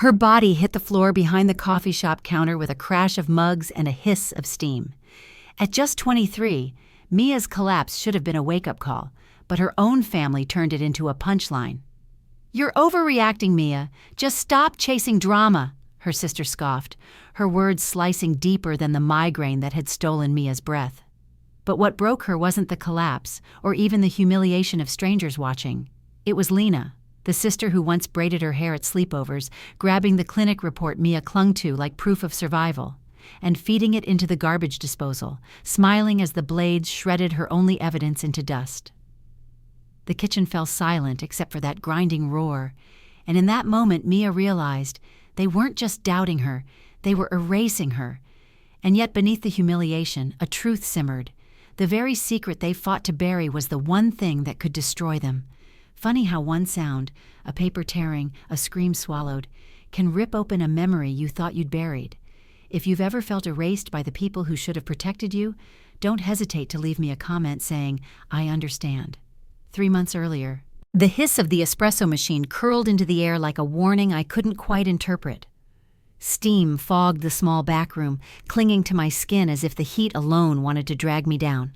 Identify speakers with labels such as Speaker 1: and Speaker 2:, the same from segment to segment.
Speaker 1: Her body hit the floor behind the coffee shop counter with a crash of mugs and a hiss of steam. At just 23, Mia's collapse should have been a wake-up call, but her own family turned it into a punchline. "You're overreacting, Mia. Just stop chasing drama," her sister scoffed, her words slicing deeper than the migraine that had stolen Mia's breath. But what broke her wasn't the collapse, or even the humiliation of strangers watching. It was Lena, the sister who once braided her hair at sleepovers, grabbing the clinic report Mia clung to like proof of survival, and feeding it into the garbage disposal, smiling as the blades shredded her only evidence into dust. The kitchen fell silent except for that grinding roar, and in that moment Mia realized they weren't just doubting her, they were erasing her. And yet beneath the humiliation, a truth simmered. The very secret they fought to bury was the one thing that could destroy them. Funny how one sound, a paper tearing, a scream swallowed, can rip open a memory you thought you'd buried. If you've ever felt erased by the people who should have protected you, don't hesitate to leave me a comment saying, "I understand." 3 months earlier, the hiss of the espresso machine curled into the air like a warning I couldn't quite interpret. Steam fogged the small back room, clinging to my skin as if the heat alone wanted to drag me down.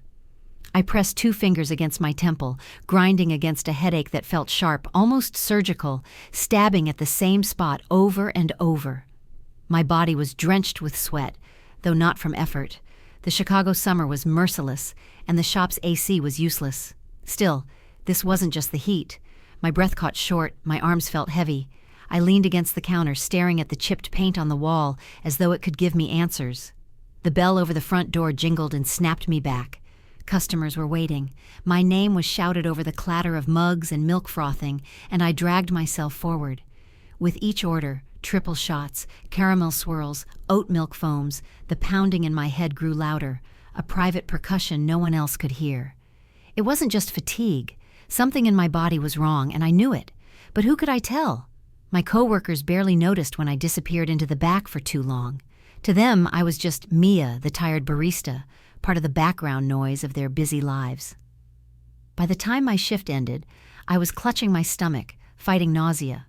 Speaker 1: I pressed 2 fingers against my temple, grinding against a headache that felt sharp, almost surgical, stabbing at the same spot over and over. My body was drenched with sweat, though not from effort. The Chicago summer was merciless, and the shop's AC was useless. Still, this wasn't just the heat. My breath caught short, my arms felt heavy. I leaned against the counter, staring at the chipped paint on the wall as though it could give me answers. The bell over the front door jingled and snapped me back. Customers were waiting. My name was shouted over the clatter of mugs and milk frothing, and I dragged myself forward. With each order, triple shots, caramel swirls, oat milk foams, the pounding in my head grew louder, a private percussion no one else could hear. It wasn't just fatigue. Something in my body was wrong, and I knew it. But who could I tell? My coworkers barely noticed when I disappeared into the back for too long. To them, I was just Mia, the tired barista, part of the background noise of their busy lives. By the time my shift ended, I was clutching my stomach, fighting nausea.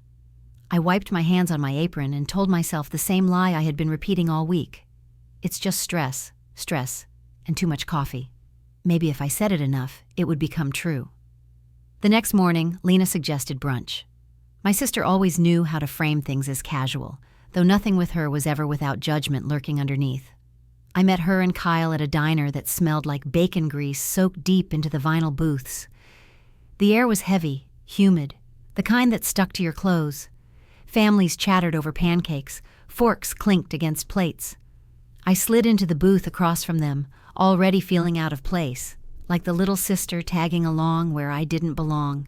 Speaker 1: I wiped my hands on my apron and told myself the same lie I had been repeating all week. It's just stress, and too much coffee. Maybe if I said it enough, it would become true. The next morning, Lena suggested brunch. My sister always knew how to frame things as casual, though nothing with her was ever without judgment lurking underneath. I met her and Kyle at a diner that smelled like bacon grease soaked deep into the vinyl booths. The air was heavy, humid, the kind that stuck to your clothes. Families chattered over pancakes, forks clinked against plates. I slid into the booth across from them, already feeling out of place, like the little sister tagging along where I didn't belong.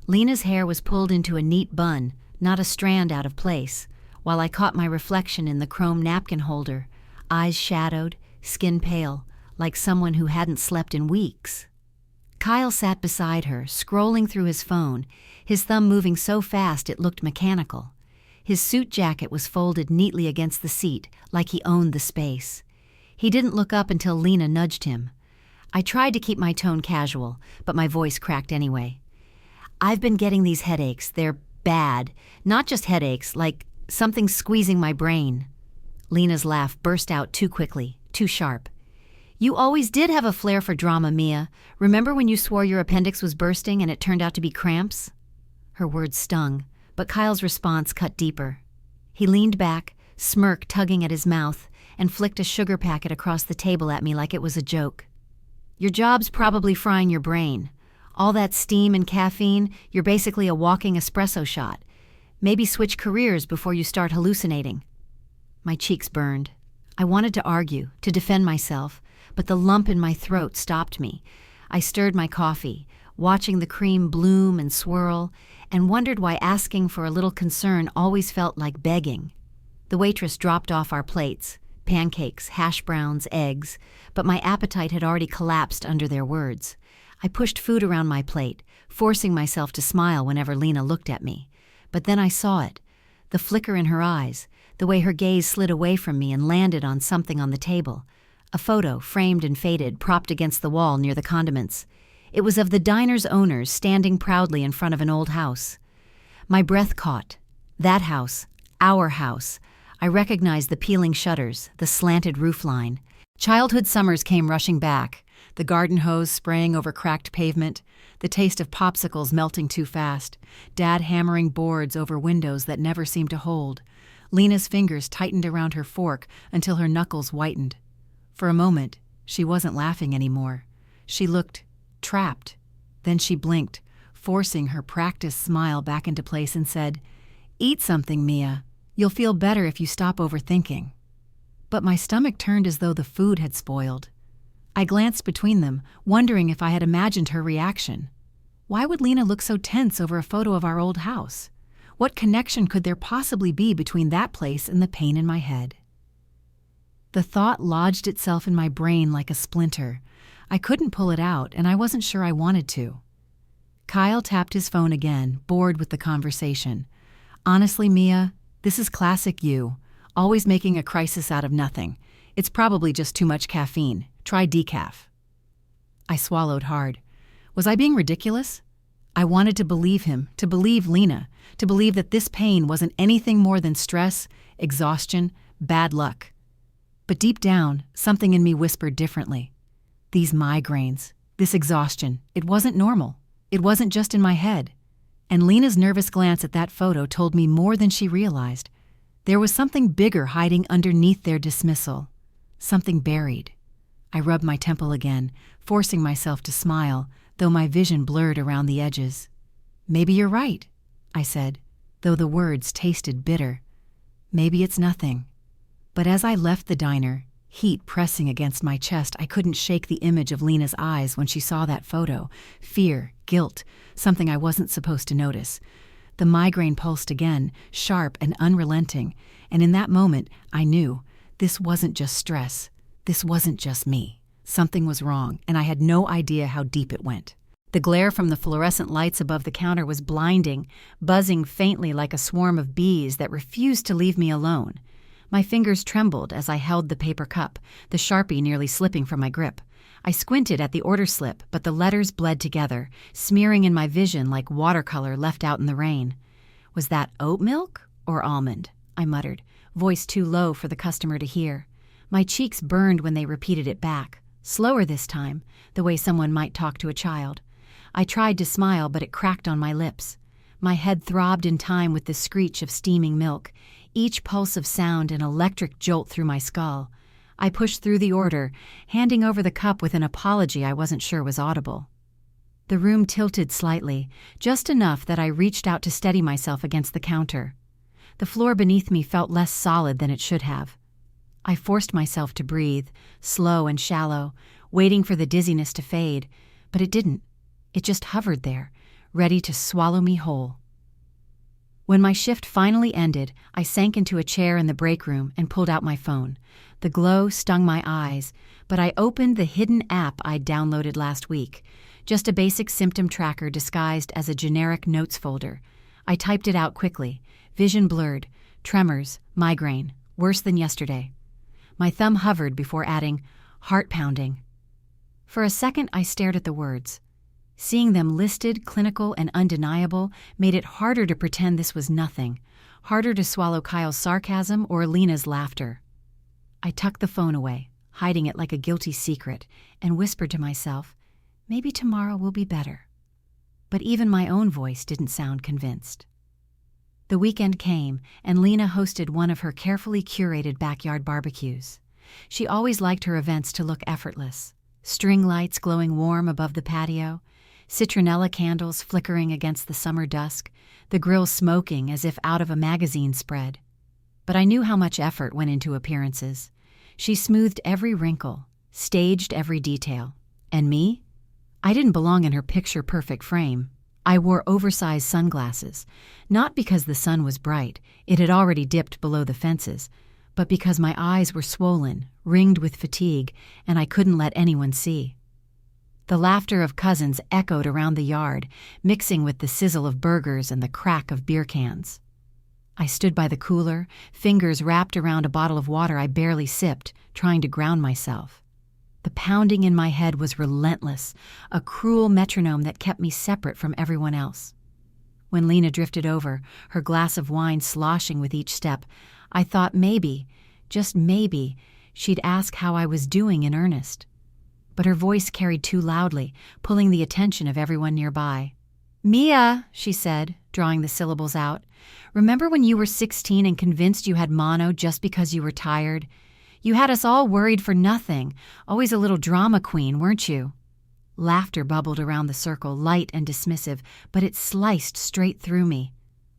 Speaker 1: Lena's hair was pulled into a neat bun, not a strand out of place, while I caught my reflection in the chrome napkin holder, eyes shadowed, skin pale, like someone who hadn't slept in weeks. Kyle sat beside her, scrolling through his phone, his thumb moving so fast it looked mechanical. His suit jacket was folded neatly against the seat, like he owned the space. He didn't look up until Lena nudged him. I tried to keep my tone casual, but my voice cracked anyway. "I've been getting these headaches. They're bad. Not just headaches, like something's squeezing my brain." Lena's laugh burst out too quickly, too sharp. "You always did have a flair for drama, Mia. Remember when you swore your appendix was bursting and it turned out to be cramps?" Her words stung, but Kyle's response cut deeper. He leaned back, smirk tugging at his mouth, and flicked a sugar packet across the table at me like it was a joke. "Your job's probably frying your brain. All that steam and caffeine, you're basically a walking espresso shot. Maybe switch careers before you start hallucinating." My cheeks burned. I wanted to argue, to defend myself, but the lump in my throat stopped me. I stirred my coffee, watching the cream bloom and swirl, and wondered why asking for a little concern always felt like begging. The waitress dropped off our plates, pancakes, hash browns, eggs, but my appetite had already collapsed under their words. I pushed food around my plate, forcing myself to smile whenever Lena looked at me. But then I saw it, the flicker in her eyes, the way her gaze slid away from me and landed on something on the table. A photo, framed and faded, propped against the wall near the condiments. It was of the diner's owners standing proudly in front of an old house. My breath caught. That house, Our house. I recognized the peeling shutters, the slanted roofline. Childhood summers came rushing back, the garden hose spraying over cracked pavement, the taste of popsicles melting too fast, Dad hammering boards over windows that never seemed to hold. Lena's fingers tightened around her fork until her knuckles whitened. For a moment, she wasn't laughing anymore. She looked trapped. Then she blinked, forcing her practiced smile back into place and said, "Eat something, Mia. You'll feel better if you stop overthinking." But my stomach turned as though the food had spoiled. I glanced between them, wondering if I had imagined her reaction. Why would Lena look so tense over a photo of our old house? What connection could there possibly be between that place and the pain in my head? The thought lodged itself in my brain like a splinter. I couldn't pull it out, and I wasn't sure I wanted to. Kyle tapped his phone again, bored with the conversation. "Honestly, Mia, this is classic you. Always making a crisis out of nothing. It's probably just too much caffeine. Try decaf." I swallowed hard. Was I being ridiculous? I wanted to believe him, to believe Lena, to believe that this pain wasn't anything more than stress, exhaustion, bad luck. But deep down, something in me whispered differently. These migraines, this exhaustion, it wasn't normal. It wasn't just in my head. And Lena's nervous glance at that photo told me more than she realized. There was something bigger hiding underneath their dismissal. Something buried. I rubbed my temple again, forcing myself to smile, though my vision blurred around the edges. "Maybe you're right," I said, though the words tasted bitter. "Maybe it's nothing." But as I left the diner, heat pressing against my chest, I couldn't shake the image of Lena's eyes when she saw that photo. Fear, guilt, something I wasn't supposed to notice. The migraine pulsed again, sharp and unrelenting, and in that moment, I knew this wasn't just stress. This wasn't just me. Something was wrong, and I had no idea how deep it went. The glare from the fluorescent lights above the counter was blinding, buzzing faintly like a swarm of bees that refused to leave me alone. My fingers trembled as I held the paper cup, the Sharpie nearly slipping from my grip. I squinted at the order slip, but the letters bled together, smearing in my vision like watercolor left out in the rain. "Was that oat milk or almond?" I muttered, voice too low for the customer to hear. My cheeks burned when they repeated it back, slower this time, the way someone might talk to a child. I tried to smile, but it cracked on my lips. My head throbbed in time with the screech of steaming milk, each pulse of sound an electric jolt through my skull. I pushed through the order, handing over the cup with an apology I wasn't sure was audible. The room tilted slightly, just enough that I reached out to steady myself against the counter. The floor beneath me felt less solid than it should have. I forced myself to breathe, slow and shallow, waiting for the dizziness to fade, but it didn't. It just hovered there, ready to swallow me whole. When my shift finally ended, I sank into a chair in the break room and pulled out my phone. The glow stung my eyes, but I opened the hidden app I'd downloaded last week, just a basic symptom tracker disguised as a generic notes folder. I typed it out quickly, vision blurred, tremors, migraine, worse than yesterday. My thumb hovered before adding, heart pounding. For a second, I stared at the words. Seeing them listed, clinical, and undeniable made it harder to pretend this was nothing, harder to swallow Kyle's sarcasm or Lena's laughter. I tucked the phone away, hiding it like a guilty secret, and whispered to myself, maybe tomorrow will be better. But even my own voice didn't sound convinced. The weekend came, and Lena hosted one of her carefully curated backyard barbecues. She always liked her events to look effortless. String lights glowing warm above the patio, citronella candles flickering against the summer dusk, the grill smoking as if out of a magazine spread. But I knew how much effort went into appearances. She smoothed every wrinkle, staged every detail. And me? I didn't belong in her picture-perfect frame. I wore oversized sunglasses, not because the sun was bright, it had already dipped below the fences, but because my eyes were swollen, ringed with fatigue, and I couldn't let anyone see. The laughter of cousins echoed around the yard, mixing with the sizzle of burgers and the crack of beer cans. I stood by the cooler, fingers wrapped around a bottle of water I barely sipped, trying to ground myself. The pounding in my head was relentless, a cruel metronome that kept me separate from everyone else. When Lena drifted over, her glass of wine sloshing with each step, I thought maybe, just maybe, she'd ask how I was doing in earnest. But her voice carried too loudly, pulling the attention of everyone nearby. "Mia," she said, drawing the syllables out, "remember when you were 16 and convinced you had mono just because you were tired? You had us all worried for nothing, always a little drama queen, weren't you?" Laughter bubbled around the circle, light and dismissive, but it sliced straight through me.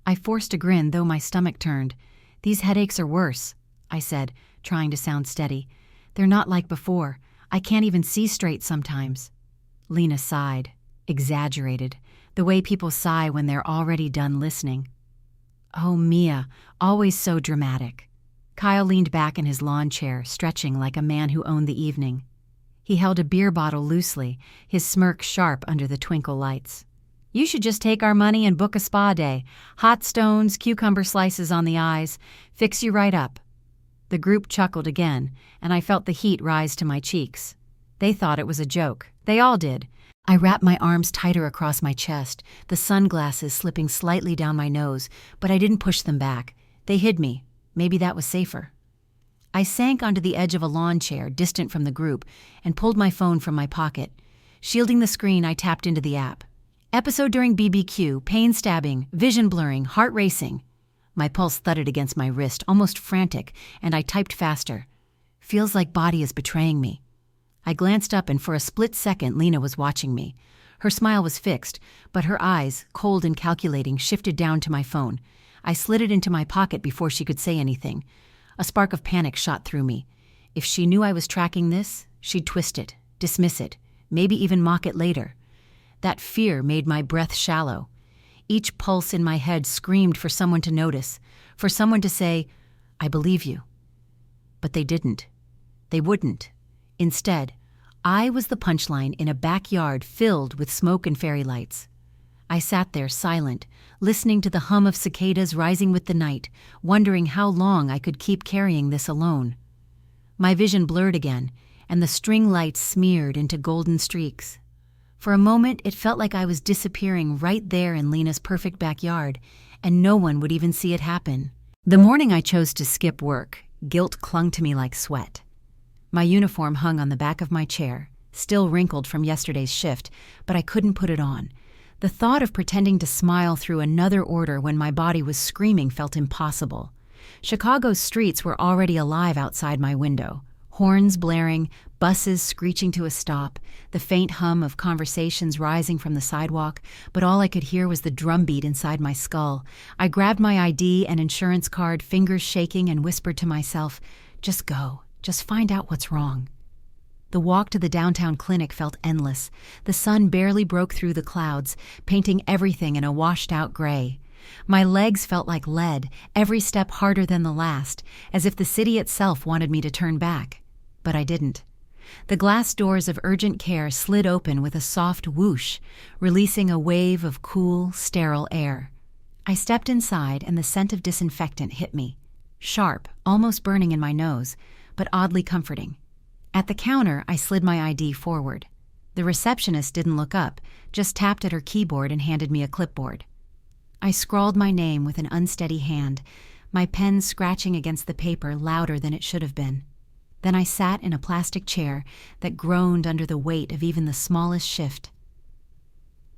Speaker 1: I forced a grin, though my stomach turned. "These headaches are worse," I said, trying to sound steady. "They're not like before. I can't even see straight sometimes." Lena sighed, exaggerated, the way people sigh when they're already done listening. "Oh, Mia, always so dramatic." Kyle leaned back in his lawn chair, stretching like a man who owned the evening. He held a beer bottle loosely, his smirk sharp under the twinkle lights. "You should just take our money and book a spa day. Hot stones, cucumber slices on the eyes. Fix you right up." The group chuckled again, and I felt the heat rise to my cheeks. They thought it was a joke. They all did. I wrapped my arms tighter across my chest, the sunglasses slipping slightly down my nose, but I didn't push them back. They hid me. Maybe that was safer. I sank onto the edge of a lawn chair, distant from the group, and pulled my phone from my pocket. Shielding the screen, I tapped into the app. "Episode during BBQ, pain stabbing, vision blurring, heart racing." My pulse thudded against my wrist, almost frantic, and I typed faster. "Feels like body is betraying me." I glanced up, and for a split second, Lena was watching me. Her smile was fixed, but her eyes, cold and calculating, shifted down to my phone. I slid it into my pocket before she could say anything. A spark of panic shot through me. If she knew I was tracking this, she'd twist it, dismiss it, maybe even mock it later. That fear made my breath shallow. Each pulse in my head screamed for someone to notice, for someone to say, "I believe you." But they didn't. They wouldn't. Instead, I was the punchline in a backyard filled with smoke and fairy lights. I sat there silent, listening to the hum of cicadas rising with the night, wondering how long I could keep carrying this alone. My vision blurred again, and the string lights smeared into golden streaks. For a moment, it felt like I was disappearing right there in Lena's perfect backyard, and no one would even see it happen. The morning I chose to skip work, guilt clung to me like sweat. My uniform hung on the back of my chair, still wrinkled from yesterday's shift, but I couldn't put it on. The thought of pretending to smile through another order when my body was screaming felt impossible. Chicago's streets were already alive outside my window. Horns blaring, buses screeching to a stop, the faint hum of conversations rising from the sidewalk, but all I could hear was the drumbeat inside my skull. I grabbed my ID and insurance card, fingers shaking, and whispered to myself, "Just go. Just find out what's wrong." The walk to the downtown clinic felt endless. The sun barely broke through the clouds, painting everything in a washed-out gray. My legs felt like lead, every step harder than the last, as if the city itself wanted me to turn back. But I didn't. The glass doors of urgent care slid open with a soft whoosh, releasing a wave of cool, sterile air. I stepped inside, and the scent of disinfectant hit me. Sharp, almost burning in my nose, but oddly comforting. At the counter, I slid my ID forward. The receptionist didn't look up, just tapped at her keyboard and handed me a clipboard. I scrawled my name with an unsteady hand, my pen scratching against the paper louder than it should have been. Then I sat in a plastic chair that groaned under the weight of even the smallest shift.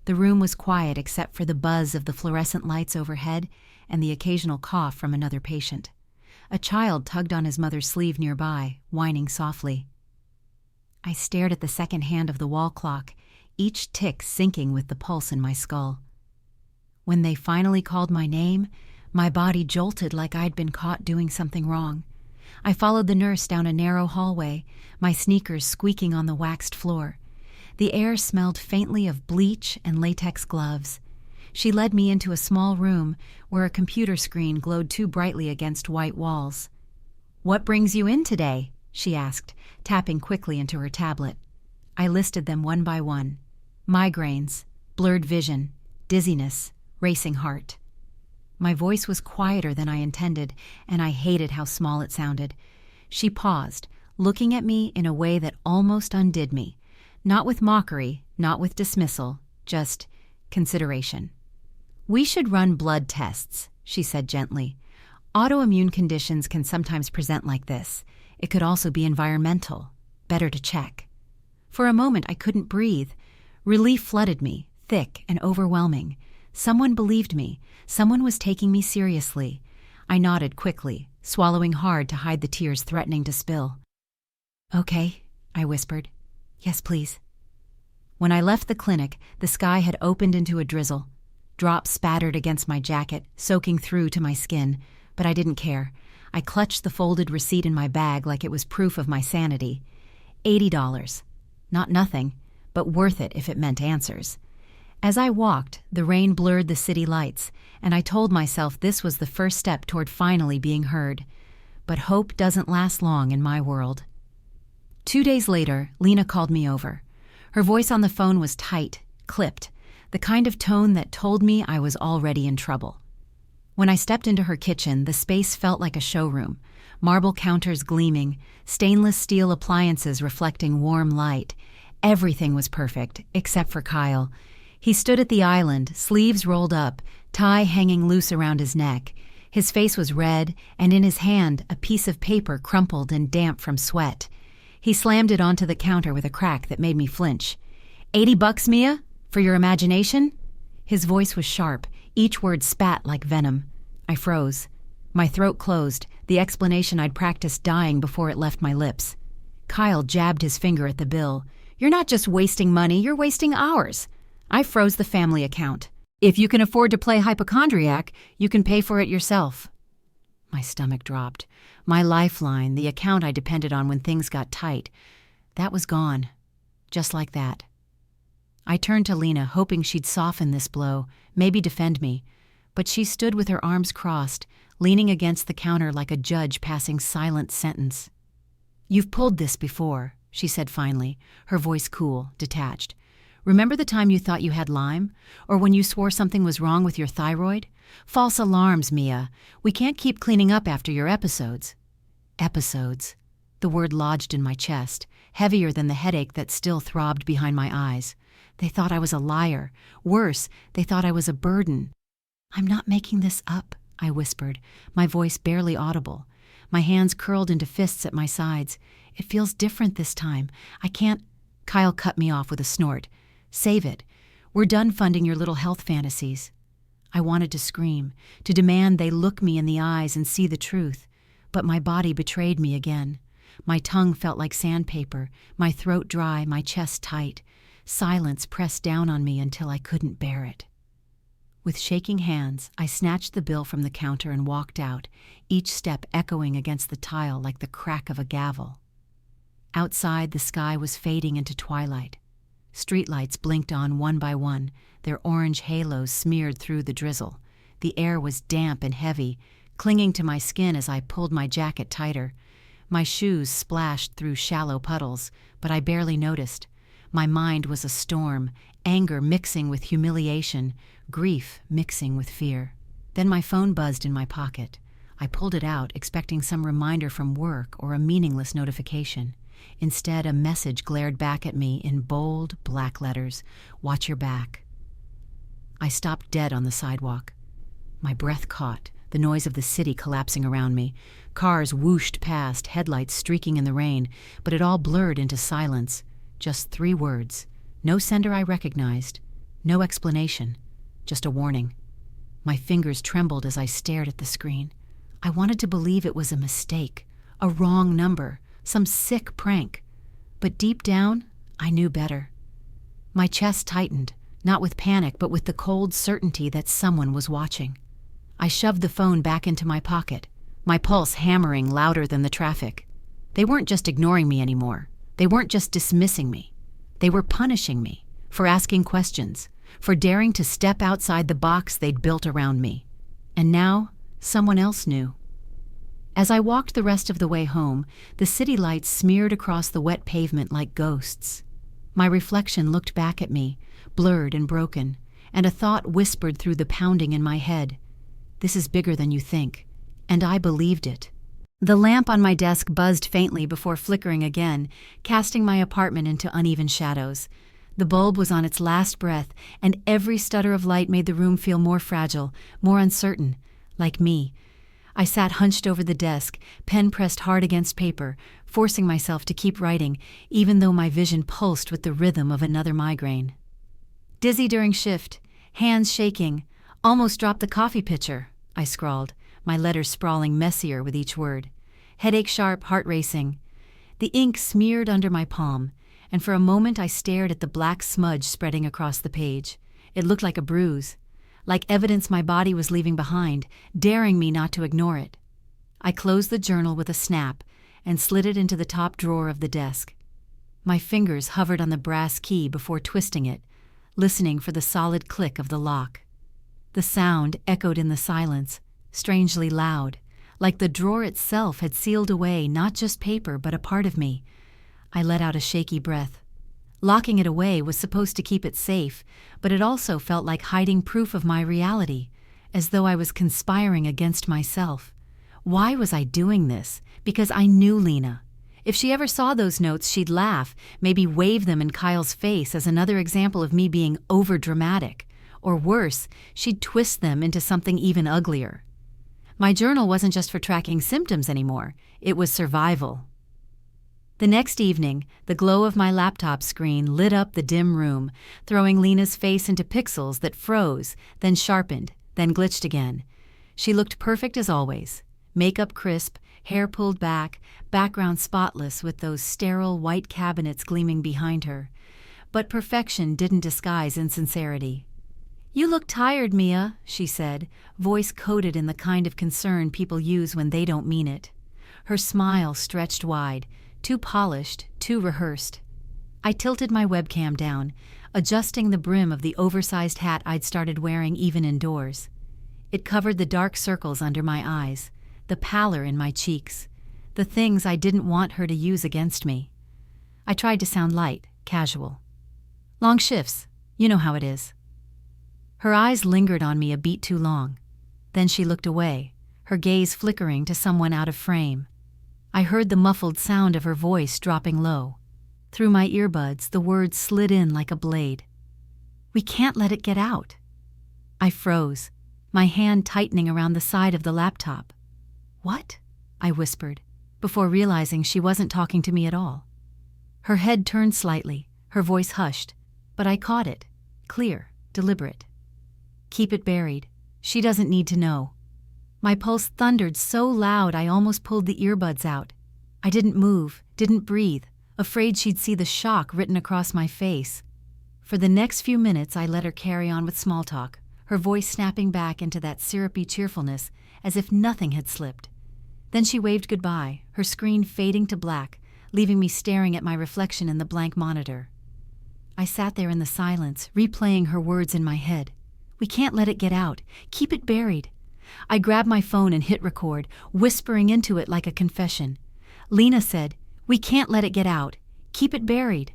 Speaker 1: The room was quiet except for the buzz of the fluorescent lights overhead and the occasional cough from another patient. A child tugged on his mother's sleeve nearby, whining softly. I stared at the second hand of the wall clock, each tick syncing with the pulse in my skull. When they finally called my name, my body jolted like I'd been caught doing something wrong. I followed the nurse down a narrow hallway, my sneakers squeaking on the waxed floor. The air smelled faintly of bleach and latex gloves. She led me into a small room where a computer screen glowed too brightly against white walls. "What brings you in today?" she asked, tapping quickly into her tablet. I listed them one by one. Migraines, blurred vision, dizziness, racing heart. My voice was quieter than I intended, and I hated how small it sounded. She paused, looking at me in a way that almost undid me. Not with mockery, not with dismissal, just consideration. "We should run blood tests," she said gently. "Autoimmune conditions can sometimes present like this. It could also be environmental. Better to check." For a moment, I couldn't breathe. Relief flooded me, thick and overwhelming. Someone believed me. Someone was taking me seriously. I nodded quickly, swallowing hard to hide the tears threatening to spill. "Okay," I whispered. "Yes, please." When I left the clinic, the sky had opened into a drizzle. Drops spattered against my jacket, soaking through to my skin, but I didn't care. I clutched the folded receipt in my bag like it was proof of my sanity. $80. Not nothing, but worth it if it meant answers. As I walked, the rain blurred the city lights, and I told myself this was the first step toward finally being heard. But hope doesn't last long in my world. 2 days later, Lena called me over. Her voice on the phone was tight, clipped, the kind of tone that told me I was already in trouble. When I stepped into her kitchen, the space felt like a showroom, marble counters gleaming, stainless steel appliances reflecting warm light. Everything was perfect, except for Kyle. He stood at the island, sleeves rolled up, tie hanging loose around his neck. His face was red, and in his hand a piece of paper crumpled and damp from sweat. He slammed it onto the counter with a crack that made me flinch. $80, Mia? For your imagination?" His voice was sharp, each word spat like venom. I froze. My throat closed, the explanation I'd practiced dying before it left my lips. Kyle jabbed his finger at the bill. "You're not just wasting money, you're wasting ours." I froze the family account. "If you can afford to play hypochondriac, you can pay for it yourself." My stomach dropped. My lifeline, the account I depended on when things got tight, that was gone. Just like that. I turned to Lena, hoping she'd soften this blow, maybe defend me. But she stood with her arms crossed, leaning against the counter like a judge passing silent sentence. "You've pulled this before," she said finally, her voice cool, detached. "Remember the time you thought you had Lyme? Or when you swore something was wrong with your thyroid? False alarms, Mia. We can't keep cleaning up after your episodes." Episodes. The word lodged in my chest, heavier than the headache that still throbbed behind my eyes. They thought I was a liar. Worse, they thought I was a burden. "I'm not making this up," I whispered, my voice barely audible. My hands curled into fists at my sides. "It feels different this time. I can't—" Kyle cut me off with a snort. "Save it. We're done funding your little health fantasies." I wanted to scream, to demand they look me in the eyes and see the truth. But my body betrayed me again. My tongue felt like sandpaper, my throat dry, my chest tight. Silence pressed down on me until I couldn't bear it. With shaking hands, I snatched the bill from the counter and walked out, each step echoing against the tile like the crack of a gavel. Outside, the sky was fading into twilight. Streetlights blinked on one by one, their orange halos smeared through the drizzle. The air was damp and heavy, clinging to my skin as I pulled my jacket tighter. My shoes splashed through shallow puddles, but I barely noticed. My mind was a storm, anger mixing with humiliation, grief mixing with fear. Then my phone buzzed in my pocket. I pulled it out, expecting some reminder from work or a meaningless notification. Instead, a message glared back at me in bold, black letters. "Watch your back." I stopped dead on the sidewalk. My breath caught, the noise of the city collapsing around me. Cars whooshed past, headlights streaking in the rain, but it all blurred into silence. Just 3 words. No sender I recognized. No explanation. Just a warning. My fingers trembled as I stared at the screen. I wanted to believe it was a mistake, a wrong number, some sick prank. But deep down, I knew better. My chest tightened, not with panic, but with the cold certainty that someone was watching. I shoved the phone back into my pocket, my pulse hammering louder than the traffic. They weren't just ignoring me anymore. They weren't just dismissing me. They were punishing me for asking questions, for daring to step outside the box they'd built around me. And now, someone else knew. As I walked the rest of the way home, the city lights smeared across the wet pavement like ghosts. My reflection looked back at me, blurred and broken, and a thought whispered through the pounding in my head. "This is bigger than you think." And I believed it. The lamp on my desk buzzed faintly before flickering again, casting my apartment into uneven shadows. The bulb was on its last breath, and every stutter of light made the room feel more fragile, more uncertain, like me. I sat hunched over the desk, pen pressed hard against paper, forcing myself to keep writing, even though my vision pulsed with the rhythm of another migraine. Dizzy during shift, hands shaking, almost dropped the coffee pitcher, I scrawled, my letters sprawling messier with each word. Headache sharp, heart racing. The ink smeared under my palm, and for a moment I stared at the black smudge spreading across the page. It looked like a bruise, like evidence my body was leaving behind, daring me not to ignore it. I closed the journal with a snap and slid it into the top drawer of the desk. My fingers hovered on the brass key before twisting it, listening for the solid click of the lock. The sound echoed in the silence, strangely loud, like the drawer itself had sealed away not just paper but a part of me. I let out a shaky breath. Locking it away was supposed to keep it safe, but it also felt like hiding proof of my reality, as though I was conspiring against myself. Why was I doing this? Because I knew Lena. If she ever saw those notes, she'd laugh, maybe wave them in Kyle's face as another example of me being overdramatic. Or worse, she'd twist them into something even uglier. My journal wasn't just for tracking symptoms anymore, it was survival. The next evening, the glow of my laptop screen lit up the dim room, throwing Lena's face into pixels that froze, then sharpened, then glitched again. She looked perfect as always. Makeup crisp, hair pulled back, background spotless with those sterile white cabinets gleaming behind her. But perfection didn't disguise insincerity. "You look tired, Mia," she said, voice coated in the kind of concern people use when they don't mean it. Her smile stretched wide, too polished, too rehearsed. I tilted my webcam down, adjusting the brim of the oversized hat I'd started wearing even indoors. It covered the dark circles under my eyes, the pallor in my cheeks, the things I didn't want her to use against me. I tried to sound light, casual. "Long shifts, you know how it is." Her eyes lingered on me a beat too long. Then she looked away, her gaze flickering to someone out of frame. I heard the muffled sound of her voice dropping low. Through my earbuds, the words slid in like a blade. "We can't let it get out." I froze, my hand tightening around the side of the laptop. "What?" I whispered, before realizing she wasn't talking to me at all. Her head turned slightly, her voice hushed, but I caught it, clear, deliberate. "Keep it buried. She doesn't need to know." My pulse thundered so loud I almost pulled the earbuds out. I didn't move, didn't breathe, afraid she'd see the shock written across my face. For the next few minutes I let her carry on with small talk, her voice snapping back into that syrupy cheerfulness as if nothing had slipped. Then she waved goodbye, her screen fading to black, leaving me staring at my reflection in the blank monitor. I sat there in the silence, replaying her words in my head. "We can't let it get out. Keep it buried." I grabbed my phone and hit record, whispering into it like a confession. Lena said, "We can't let it get out. Keep it buried."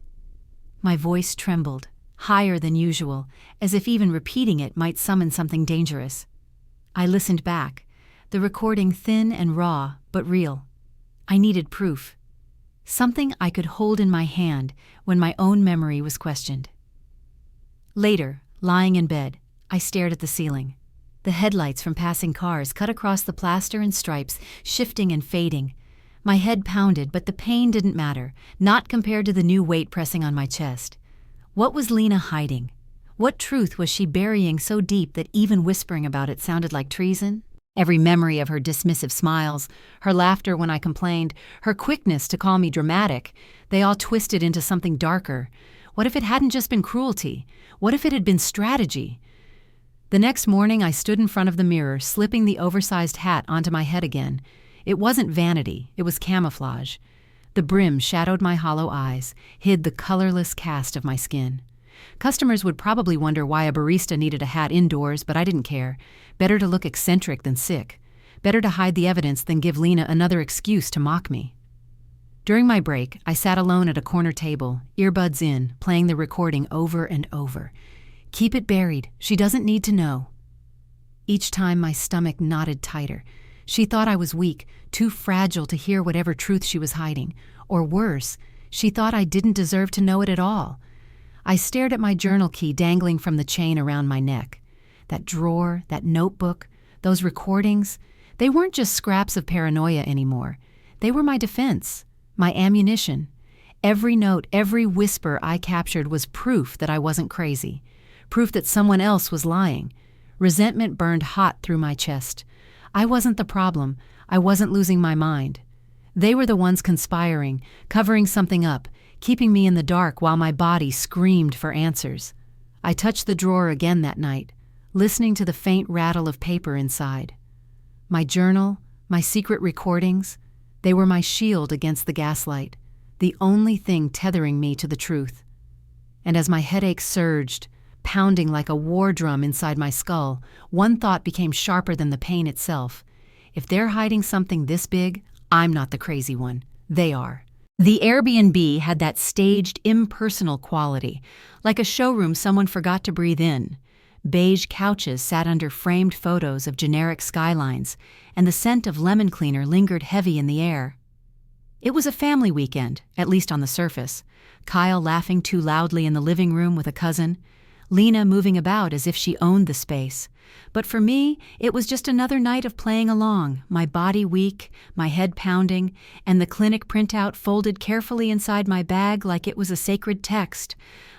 Speaker 1: My voice trembled, higher than usual, as if even repeating it might summon something dangerous. I listened back, the recording thin and raw, but real. I needed proof. Something I could hold in my hand when my own memory was questioned. Later, lying in bed, I stared at the ceiling. The headlights from passing cars cut across the plaster and stripes, shifting and fading. My head pounded, but the pain didn't matter, not compared to the new weight pressing on my chest. What was Lena hiding? What truth was she burying so deep that even whispering about it sounded like treason? Every memory of her dismissive smiles, her laughter when I complained, her quickness to call me dramatic, they all twisted into something darker. What if it hadn't just been cruelty? What if it had been strategy? The next morning I stood in front of the mirror, slipping the oversized hat onto my head again. It wasn't vanity, it was camouflage. The brim shadowed my hollow eyes, hid the colorless cast of my skin. Customers would probably wonder why a barista needed a hat indoors, but I didn't care. Better to look eccentric than sick. Better to hide the evidence than give Lena another excuse to mock me. During my break, I sat alone at a corner table, earbuds in, playing the recording over and over. "Keep it buried. She doesn't need to know." Each time my stomach knotted tighter. She thought I was weak, too fragile to hear whatever truth she was hiding. Or worse, she thought I didn't deserve to know it at all. I stared at my journal key dangling from the chain around my neck. That drawer, that notebook, those recordings, they weren't just scraps of paranoia anymore. They were my defense, my ammunition. Every note, every whisper I captured was proof that I wasn't crazy, proof that someone else was lying. Resentment burned hot through my chest. I wasn't the problem. I wasn't losing my mind. They were the ones conspiring, covering something up, keeping me in the dark while my body screamed for answers. I touched the drawer again that night, listening to the faint rattle of paper inside. My journal, my secret recordings, they were my shield against the gaslight, the only thing tethering me to the truth. And as my headache surged, pounding like a war drum inside my skull, one thought became sharper than the pain itself. If they're hiding something this big, I'm not the crazy one. They are. The Airbnb had that staged, impersonal quality, like a showroom someone forgot to breathe in. Beige couches sat under framed photos of generic skylines, and the scent of lemon cleaner lingered heavy in the air. It was a family weekend, at least on the surface. Kyle laughing too loudly in the living room with a cousin, Lena moving about as if she owned the space. But for me, it was just another night of playing along, my body weak, my head pounding, and the clinic printout folded carefully inside my bag like it was a sacred text.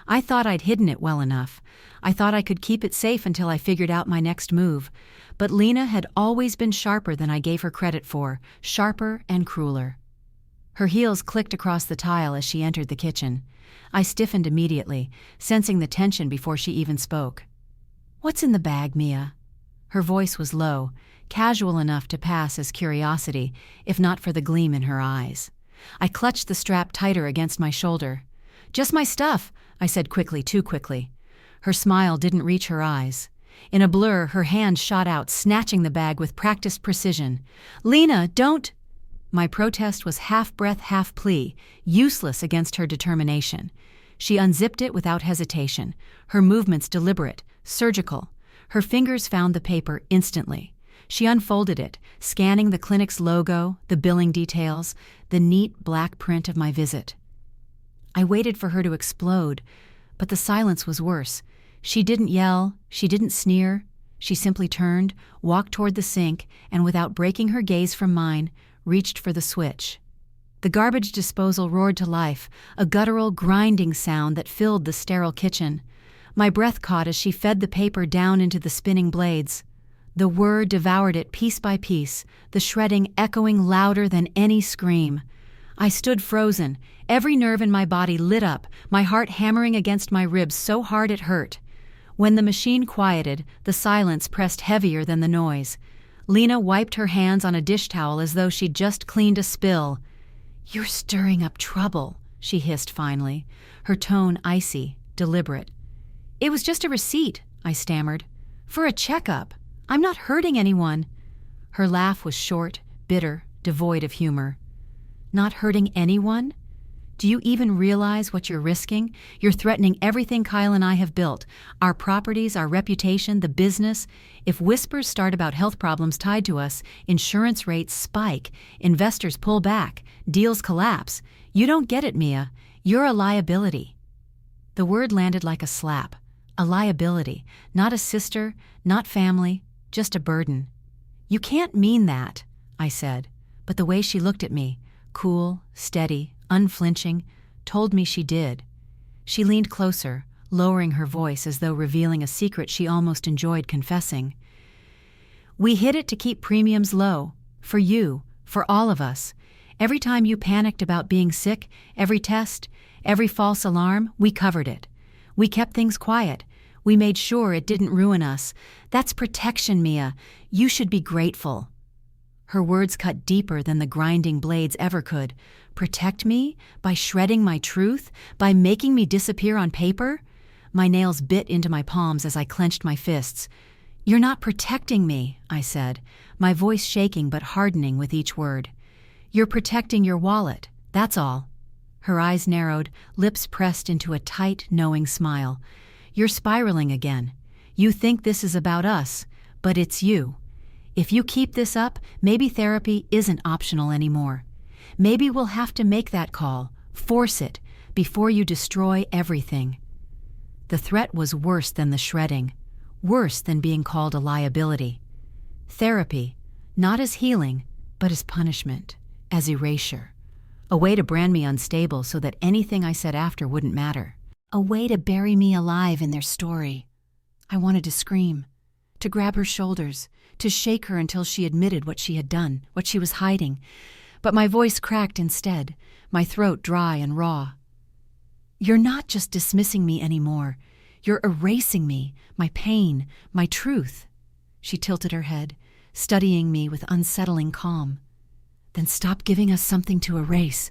Speaker 1: I thought I'd hidden it well enough. I thought I could keep it safe until I figured out my next move. But Lena had always been sharper than I gave her credit for, sharper and crueler. Her heels clicked across the tile as she entered the kitchen. I stiffened immediately, sensing the tension before she even spoke. "What's in the bag, Mia?" Her voice was low, casual enough to pass as curiosity, if not for the gleam in her eyes. I clutched the strap tighter against my shoulder. "Just my stuff," I said quickly, too quickly. Her smile didn't reach her eyes. In a blur, her hand shot out, snatching the bag with practiced precision. "Lena, don't—" My protest was half breath, half plea, useless against her determination. She unzipped it without hesitation, her movements deliberate, surgical. Her fingers found the paper instantly. She unfolded it, scanning the clinic's logo, the billing details, the neat black print of my visit. I waited for her to explode, but the silence was worse. She didn't yell, she didn't sneer. She simply turned, walked toward the sink, and without breaking her gaze from mine, reached for the switch. The garbage disposal roared to life, a guttural, grinding sound that filled the sterile kitchen. My breath caught as she fed the paper down into the spinning blades. The whir devoured it piece by piece, the shredding echoing louder than any scream. I stood frozen, every nerve in my body lit up, my heart hammering against my ribs so hard it hurt. When the machine quieted, the silence pressed heavier than the noise. Lena wiped her hands on a dish towel as though she'd just cleaned a spill. "You're stirring up trouble," she hissed finally, her tone icy, deliberate. "It was just a receipt," I stammered. "For a checkup. I'm not hurting anyone." Her laugh was short, bitter, devoid of humor. "Not hurting anyone? Do you even realize what you're risking? You're threatening everything Kyle and I have built, our properties, our reputation, the business. If whispers start about health problems tied to us, insurance rates spike, investors pull back, deals collapse. You don't get it, Mia. You're a liability." The word landed like a slap. A liability, not a sister, not family, just a burden. "You can't mean that," I said, but the way she looked at me, cool, steady, unflinching, told me she did. She leaned closer, lowering her voice as though revealing a secret she almost enjoyed confessing. "We hid it to keep premiums low. For you, for all of us. Every time you panicked about being sick, every test, every false alarm, we covered it. We kept things quiet. We made sure it didn't ruin us. That's protection, Mia. You should be grateful." Her words cut deeper than the grinding blades ever could. Protect me? By shredding my truth? By making me disappear on paper? My nails bit into my palms as I clenched my fists. "You're not protecting me," I said, my voice shaking but hardening with each word. "You're protecting your wallet, that's all." Her eyes narrowed, lips pressed into a tight, knowing smile. "You're spiraling again. You think this is about us, but it's you. If you keep this up, maybe therapy isn't optional anymore. Maybe we'll have to make that call, force it, before you destroy everything." The threat was worse than the shredding, worse than being called a liability. Therapy, not as healing, but as punishment, as erasure. A way to brand me unstable so that anything I said after wouldn't matter. A way to bury me alive in their story. I wanted to scream, to grab her shoulders, to shake her until she admitted what she had done, what she was hiding. But my voice cracked instead, my throat dry and raw. You're not just dismissing me anymore. You're erasing me, my pain, my truth. She tilted her head, studying me with unsettling calm. Then stop giving us something to erase.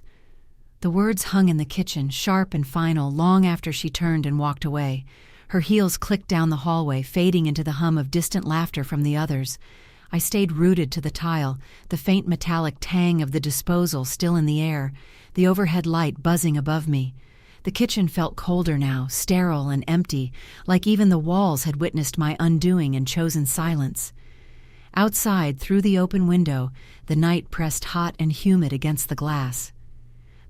Speaker 1: The words hung in the kitchen, sharp and final, long after she turned and walked away. Her heels clicked down the hallway, fading into the hum of distant laughter from the others. I stayed rooted to the tile, the faint metallic tang of the disposal still in the air, the overhead light buzzing above me. The kitchen felt colder now, sterile and empty, like even the walls had witnessed my undoing and chosen silence. Outside, through the open window, the night pressed hot and humid against the glass.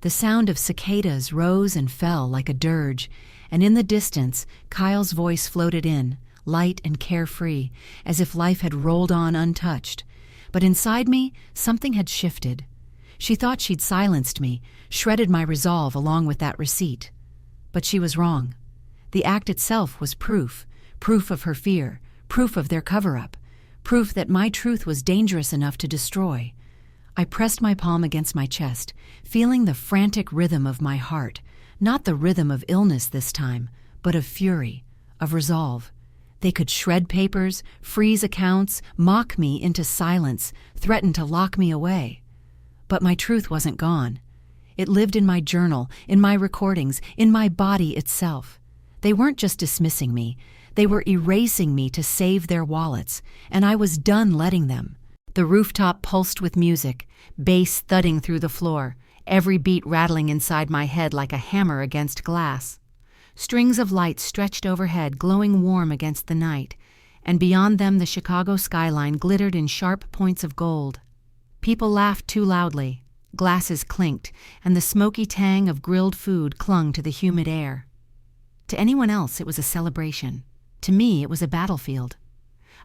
Speaker 1: The sound of cicadas rose and fell like a dirge, and in the distance, Kyle's voice floated in, light and carefree, as if life had rolled on untouched. But inside me, something had shifted. She thought she'd silenced me, shredded my resolve along with that receipt. But she was wrong. The act itself was proof of her fear, proof of their cover-up, proof that my truth was dangerous enough to destroy. I pressed my palm against my chest, feeling the frantic rhythm of my heart, not the rhythm of illness this time, but of fury, of resolve. They could shred papers, freeze accounts, mock me into silence, threaten to lock me away. But my truth wasn't gone. It lived in my journal, in my recordings, in my body itself. They weren't just dismissing me. They were erasing me to save their wallets, and I was done letting them. The rooftop pulsed with music, bass thudding through the floor, every beat rattling inside my head like a hammer against glass. Strings of lights stretched overhead, glowing warm against the night, and beyond them the Chicago skyline glittered in sharp points of gold. People laughed too loudly, glasses clinked, and the smoky tang of grilled food clung to the humid air. To anyone else, it was a celebration. To me, it was a battlefield.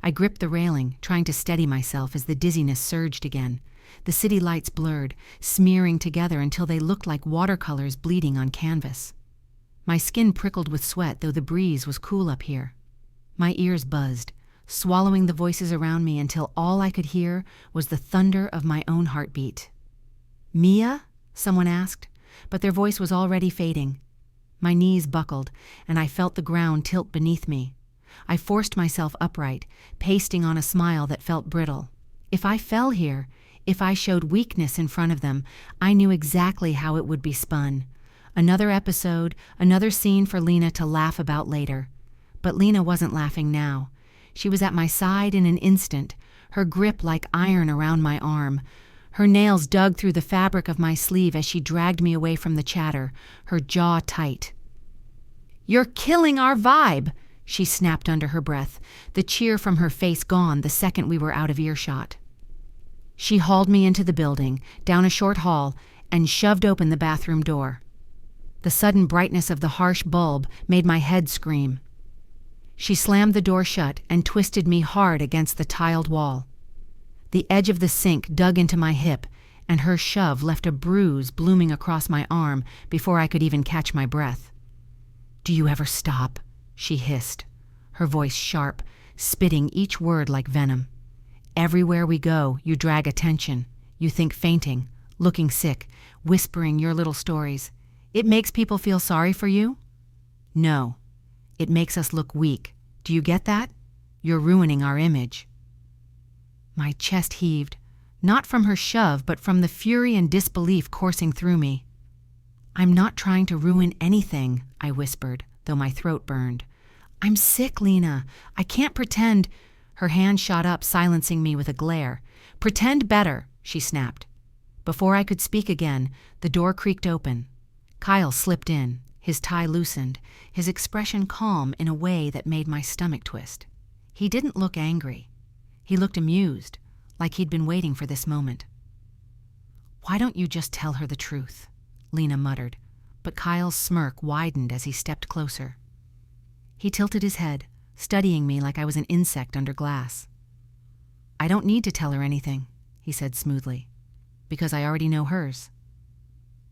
Speaker 1: I gripped the railing, trying to steady myself as the dizziness surged again. The city lights blurred, smearing together until they looked like watercolors bleeding on canvas. My skin prickled with sweat, though the breeze was cool up here. My ears buzzed, swallowing the voices around me until all I could hear was the thunder of my own heartbeat. "Mia?" someone asked, but their voice was already fading. My knees buckled, and I felt the ground tilt beneath me. I forced myself upright, pasting on a smile that felt brittle. If I fell here, if I showed weakness in front of them, I knew exactly how it would be spun. Another episode, another scene for Lena to laugh about later. But Lena wasn't laughing now. She was at my side in an instant, her grip like iron around my arm. Her nails dug through the fabric of my sleeve as she dragged me away from the chatter, her jaw tight. "You're killing our vibe!" she snapped under her breath, the cheer from her face gone the second we were out of earshot. She hauled me into the building, down a short hall, and shoved open the bathroom door. The sudden brightness of the harsh bulb made my head scream. She slammed the door shut and twisted me hard against the tiled wall. The edge of the sink dug into my hip, and her shove left a bruise blooming across my arm before I could even catch my breath. "Do you ever stop?" she hissed, her voice sharp, spitting each word like venom. "Everywhere we go, you drag attention. You think fainting, looking sick, whispering your little stories. It makes people feel sorry for you? No. It makes us look weak. Do you get that? You're ruining our image." My chest heaved, not from her shove, but from the fury and disbelief coursing through me. "I'm not trying to ruin anything," I whispered, though my throat burned. "I'm sick, Lena. I can't pretend." Her hand shot up, silencing me with a glare. "Pretend better," she snapped. Before I could speak again, the door creaked open. Kyle slipped in, his tie loosened, his expression calm in a way that made my stomach twist. He didn't look angry. He looked amused, like he'd been waiting for this moment. "Why don't you just tell her the truth?" Lena muttered, but Kyle's smirk widened as he stepped closer. He tilted his head, studying me like I was an insect under glass. "I don't need to tell her anything," he said smoothly, "because I already know hers."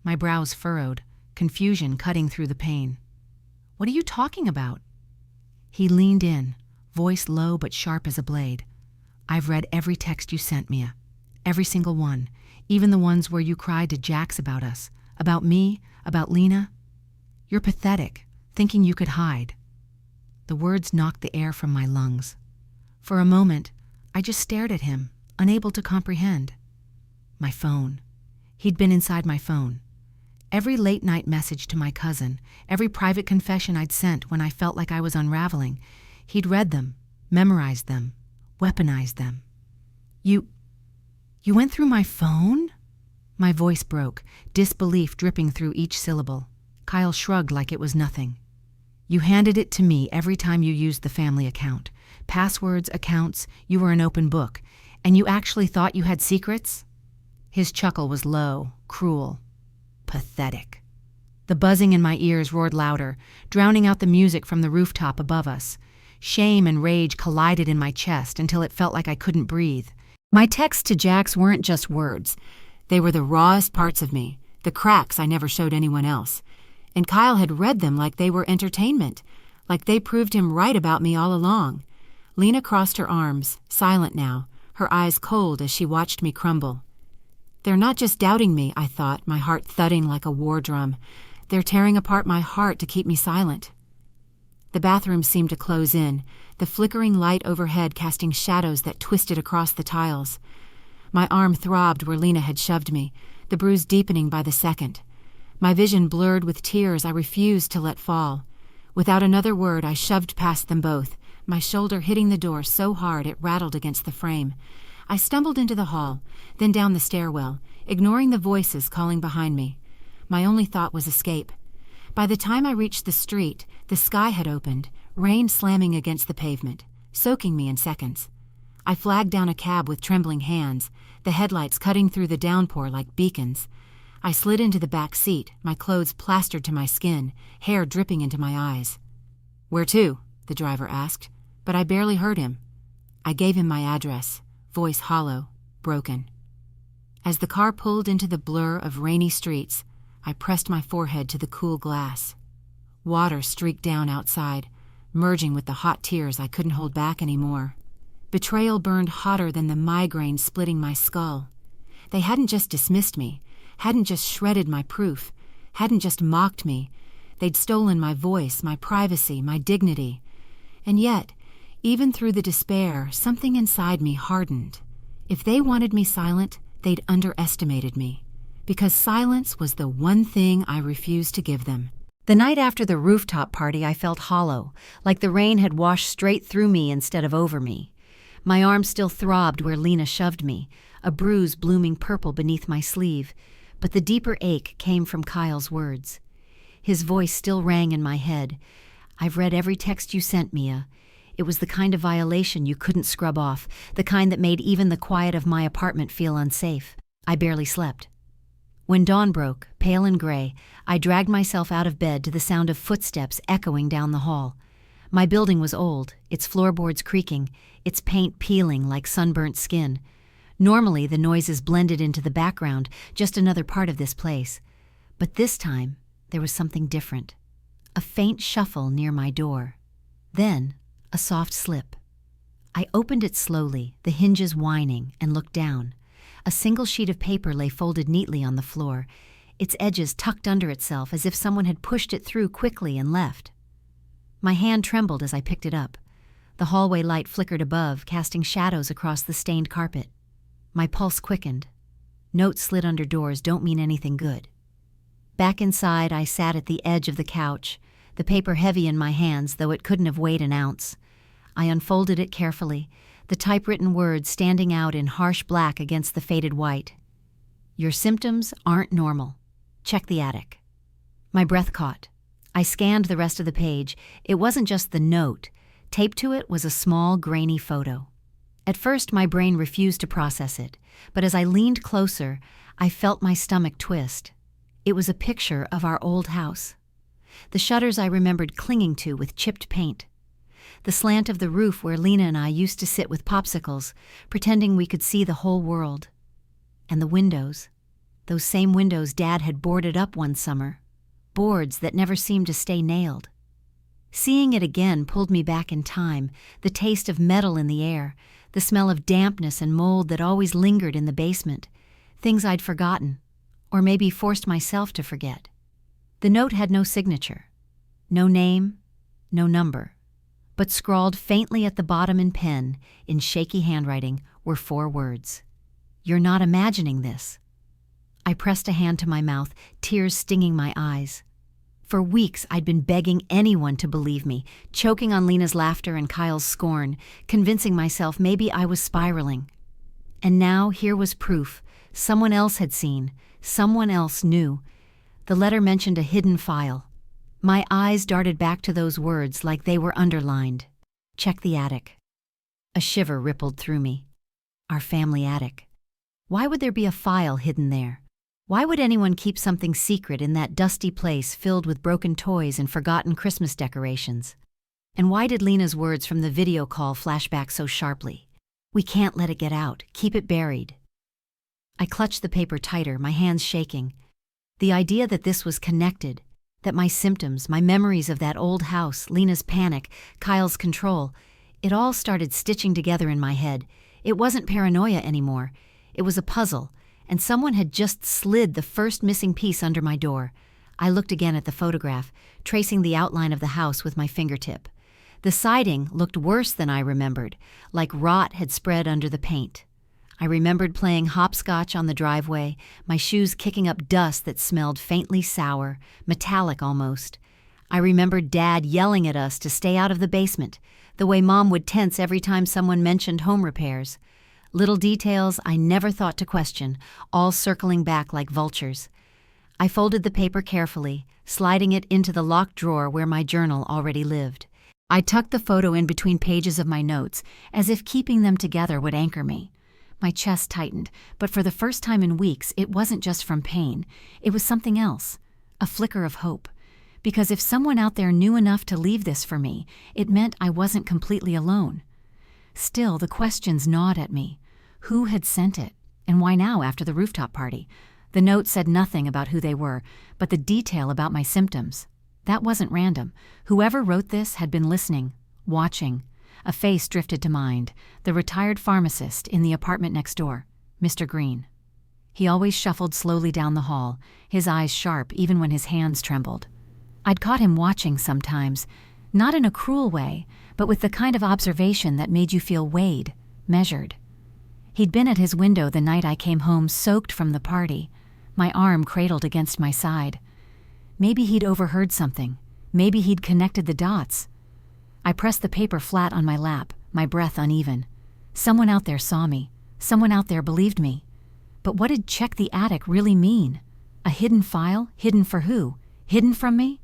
Speaker 1: My brows furrowed, confusion cutting through the pain. "What are you talking about?" He leaned in, voice low but sharp as a blade. "I've read every text you sent, Mia. Every single one, even the ones where you cried to Jax about us, about me, about Lena. You're pathetic, thinking you could hide." The words knocked the air from my lungs. For a moment, I just stared at him, unable to comprehend. My phone. He'd been inside my phone. Every late-night message to my cousin, every private confession I'd sent when I felt like I was unraveling, he'd read them, memorized them, weaponized them. You went through my phone?" My voice broke, disbelief dripping through each syllable. Kyle shrugged like it was nothing. "You handed it to me every time you used the family account. Passwords, accounts, you were an open book. And you actually thought you had secrets?" His chuckle was low, cruel. Pathetic. The buzzing in my ears roared louder, drowning out the music from the rooftop above us. Shame and rage collided in my chest until it felt like I couldn't breathe. My texts to Jax weren't just words. They were the rawest parts of me, the cracks I never showed anyone else. And Kyle had read them like they were entertainment, like they proved him right about me all along. Lena crossed her arms, silent now, her eyes cold as she watched me crumble. "They're not just doubting me," I thought, my heart thudding like a war drum. "They're tearing apart my heart to keep me silent." The bathroom seemed to close in, the flickering light overhead casting shadows that twisted across the tiles. My arm throbbed where Lena had shoved me, the bruise deepening by the second. My vision blurred with tears I refused to let fall. Without another word, I shoved past them both, my shoulder hitting the door so hard it rattled against the frame. I stumbled into the hall, then down the stairwell, ignoring the voices calling behind me. My only thought was escape. By the time I reached the street, the sky had opened, rain slamming against the pavement, soaking me in seconds. I flagged down a cab with trembling hands, the headlights cutting through the downpour like beacons. I slid into the back seat, my clothes plastered to my skin, hair dripping into my eyes. "Where to?" the driver asked, but I barely heard him. I gave him my address, voice hollow, broken. As the car pulled into the blur of rainy streets, I pressed my forehead to the cool glass. Water streaked down outside, merging with the hot tears I couldn't hold back anymore. Betrayal burned hotter than the migraine splitting my skull. They hadn't just dismissed me, hadn't just shredded my proof, hadn't just mocked me. They'd stolen my voice, my privacy, my dignity. And yet, even through the despair, something inside me hardened. If they wanted me silent, they'd underestimated me, because silence was the one thing I refused to give them. The night after the rooftop party, I felt hollow, like the rain had washed straight through me instead of over me. My arm still throbbed where Lena shoved me, a bruise blooming purple beneath my sleeve, but the deeper ache came from Kyle's words. His voice still rang in my head. "I've read every text you sent, Mia. It was the kind of violation you couldn't scrub off, the kind that made even the quiet of my apartment feel unsafe." I barely slept. When dawn broke, pale and gray, I dragged myself out of bed to the sound of footsteps echoing down the hall. My building was old, its floorboards creaking, its paint peeling like sunburnt skin. Normally, the noises blended into the background, just another part of this place. But this time, there was something different. A faint shuffle near my door. Then, a soft slip. I opened it slowly, the hinges whining, and looked down. A single sheet of paper lay folded neatly on the floor, its edges tucked under itself as if someone had pushed it through quickly and left. My hand trembled as I picked it up. The hallway light flickered above, casting shadows across the stained carpet. My pulse quickened. Notes slid under doors don't mean anything good. Back inside, I sat at the edge of the couch, the paper heavy in my hands, though it couldn't have weighed an ounce. I unfolded it carefully, the typewritten words standing out in harsh black against the faded white. "Your symptoms aren't normal. Check the attic." My breath caught. I scanned the rest of the page. It wasn't just the note. Taped to it was a small, grainy photo. At first, my brain refused to process it, but as I leaned closer, I felt my stomach twist. It was a picture of our old house. The shutters I remembered clinging to with chipped paint. The slant of the roof where Lena and I used to sit with popsicles, pretending we could see the whole world. And the windows. Those same windows Dad had boarded up one summer. Boards that never seemed to stay nailed. Seeing it again pulled me back in time, the taste of metal in the air, the smell of dampness and mold that always lingered in the basement, things I'd forgotten, or maybe forced myself to forget. The note had no signature, no name, no number, but scrawled faintly at the bottom in pen, in shaky handwriting, were 4 words. "You're not imagining this." I pressed a hand to my mouth, tears stinging my eyes. For weeks I'd been begging anyone to believe me, choking on Lena's laughter and Kyle's scorn, convincing myself maybe I was spiraling. And now here was proof. Someone else had seen. Someone else knew. The letter mentioned a hidden file. My eyes darted back to those words like they were underlined. Check the attic. A shiver rippled through me. Our family attic. Why would there be a file hidden there? Why would anyone keep something secret in that dusty place filled with broken toys and forgotten Christmas decorations? And why did Lena's words from the video call flash back so sharply? "We can't let it get out. Keep it buried." I clutched the paper tighter, my hands shaking. The idea that this was connected, that my symptoms, my memories of that old house, Lena's panic, Kyle's control, it all started stitching together in my head. It wasn't paranoia anymore. It was a puzzle. And someone had just slid the first missing piece under my door. I looked again at the photograph, tracing the outline of the house with my fingertip. The siding looked worse than I remembered, like rot had spread under the paint. I remembered playing hopscotch on the driveway, my shoes kicking up dust that smelled faintly sour, metallic almost. I remembered Dad yelling at us to stay out of the basement, the way Mom would tense every time someone mentioned home repairs. Little details I never thought to question, all circling back like vultures. I folded the paper carefully, sliding it into the locked drawer where my journal already lived. I tucked the photo in between pages of my notes, as if keeping them together would anchor me. My chest tightened, but for the first time in weeks, it wasn't just from pain. It was something else, a flicker of hope. Because if someone out there knew enough to leave this for me, it meant I wasn't completely alone. Still, the questions gnawed at me. Who had sent it? And why now, after the rooftop party? The note said nothing about who they were, but the detail about my symptoms. That wasn't random. Whoever wrote this had been listening, watching. A face drifted to mind, the retired pharmacist in the apartment next door, Mr. Green. He always shuffled slowly down the hall, his eyes sharp even when his hands trembled. I'd caught him watching sometimes, not in a cruel way, but with the kind of observation that made you feel weighed, measured. He'd been at his window the night I came home soaked from the party, my arm cradled against my side. Maybe he'd overheard something. Maybe he'd connected the dots. I pressed the paper flat on my lap, my breath uneven. Someone out there saw me. Someone out there believed me. But what did check the attic really mean? A hidden file? Hidden for who? Hidden from me?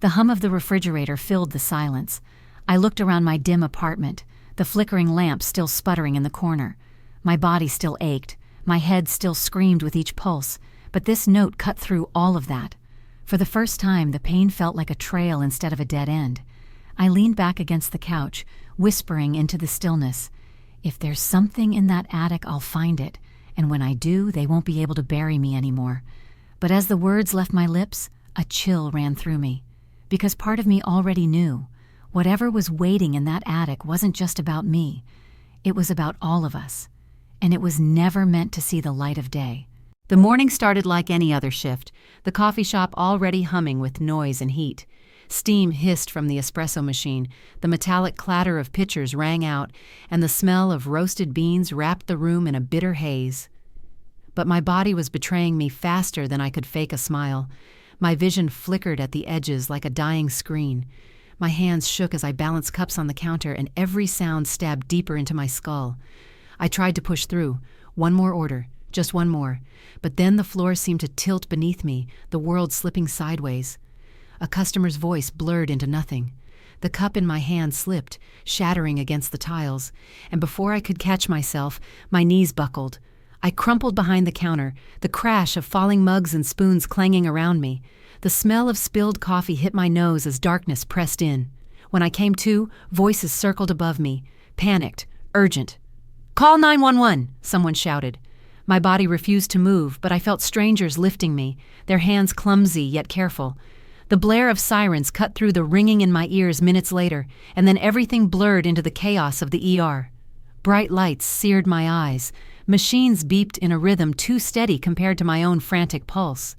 Speaker 1: The hum of the refrigerator filled the silence. I looked around my dim apartment, the flickering lamp still sputtering in the corner. My body still ached, my head still screamed with each pulse, but this note cut through all of that. For the first time, the pain felt like a trail instead of a dead end. I leaned back against the couch, whispering into the stillness, "If there's something in that attic, I'll find it, and when I do, they won't be able to bury me anymore." But as the words left my lips, a chill ran through me, because part of me already knew. Whatever was waiting in that attic wasn't just about me. It was about all of us. And it was never meant to see the light of day. The morning started like any other shift, the coffee shop already humming with noise and heat. Steam hissed from the espresso machine, the metallic clatter of pitchers rang out, and the smell of roasted beans wrapped the room in a bitter haze. But my body was betraying me faster than I could fake a smile. My vision flickered at the edges like a dying screen. My hands shook as I balanced cups on the counter, and every sound stabbed deeper into my skull. I tried to push through. One more order, just one more. But then the floor seemed to tilt beneath me, the world slipping sideways. A customer's voice blurred into nothing. The cup in my hand slipped, shattering against the tiles, and before I could catch myself, my knees buckled. I crumpled behind the counter, the crash of falling mugs and spoons clanging around me. The smell of spilled coffee hit my nose as darkness pressed in. When I came to, voices circled above me. Panicked. Urgent. "Call 911!" someone shouted. My body refused to move, but I felt strangers lifting me, their hands clumsy yet careful. The blare of sirens cut through the ringing in my ears minutes later, and then everything blurred into the chaos of the ER. Bright lights seared my eyes. Machines beeped in a rhythm too steady compared to my own frantic pulse.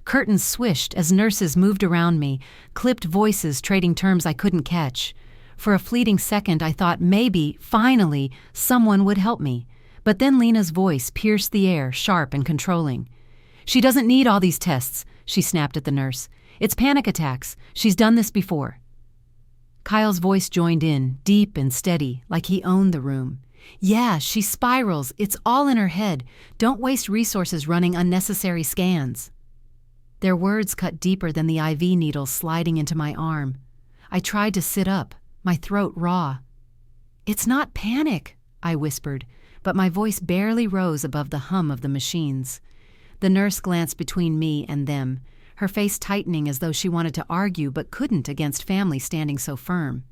Speaker 1: Curtains swished as nurses moved around me, clipped voices trading terms I couldn't catch. For a fleeting second I thought maybe, finally, someone would help me. But then Lena's voice pierced the air, sharp and controlling. "She doesn't need all these tests," she snapped at the nurse. "It's panic attacks. She's done this before." Kyle's voice joined in, deep and steady, like he owned the room. "Yeah, she spirals. It's all in her head. Don't waste resources running unnecessary scans." Their words cut deeper than the IV needles sliding into my arm. I tried to sit up, my throat raw. "It's not panic," I whispered, but my voice barely rose above the hum of the machines. The nurse glanced between me and them, her face tightening as though she wanted to argue but couldn't against family standing so firm.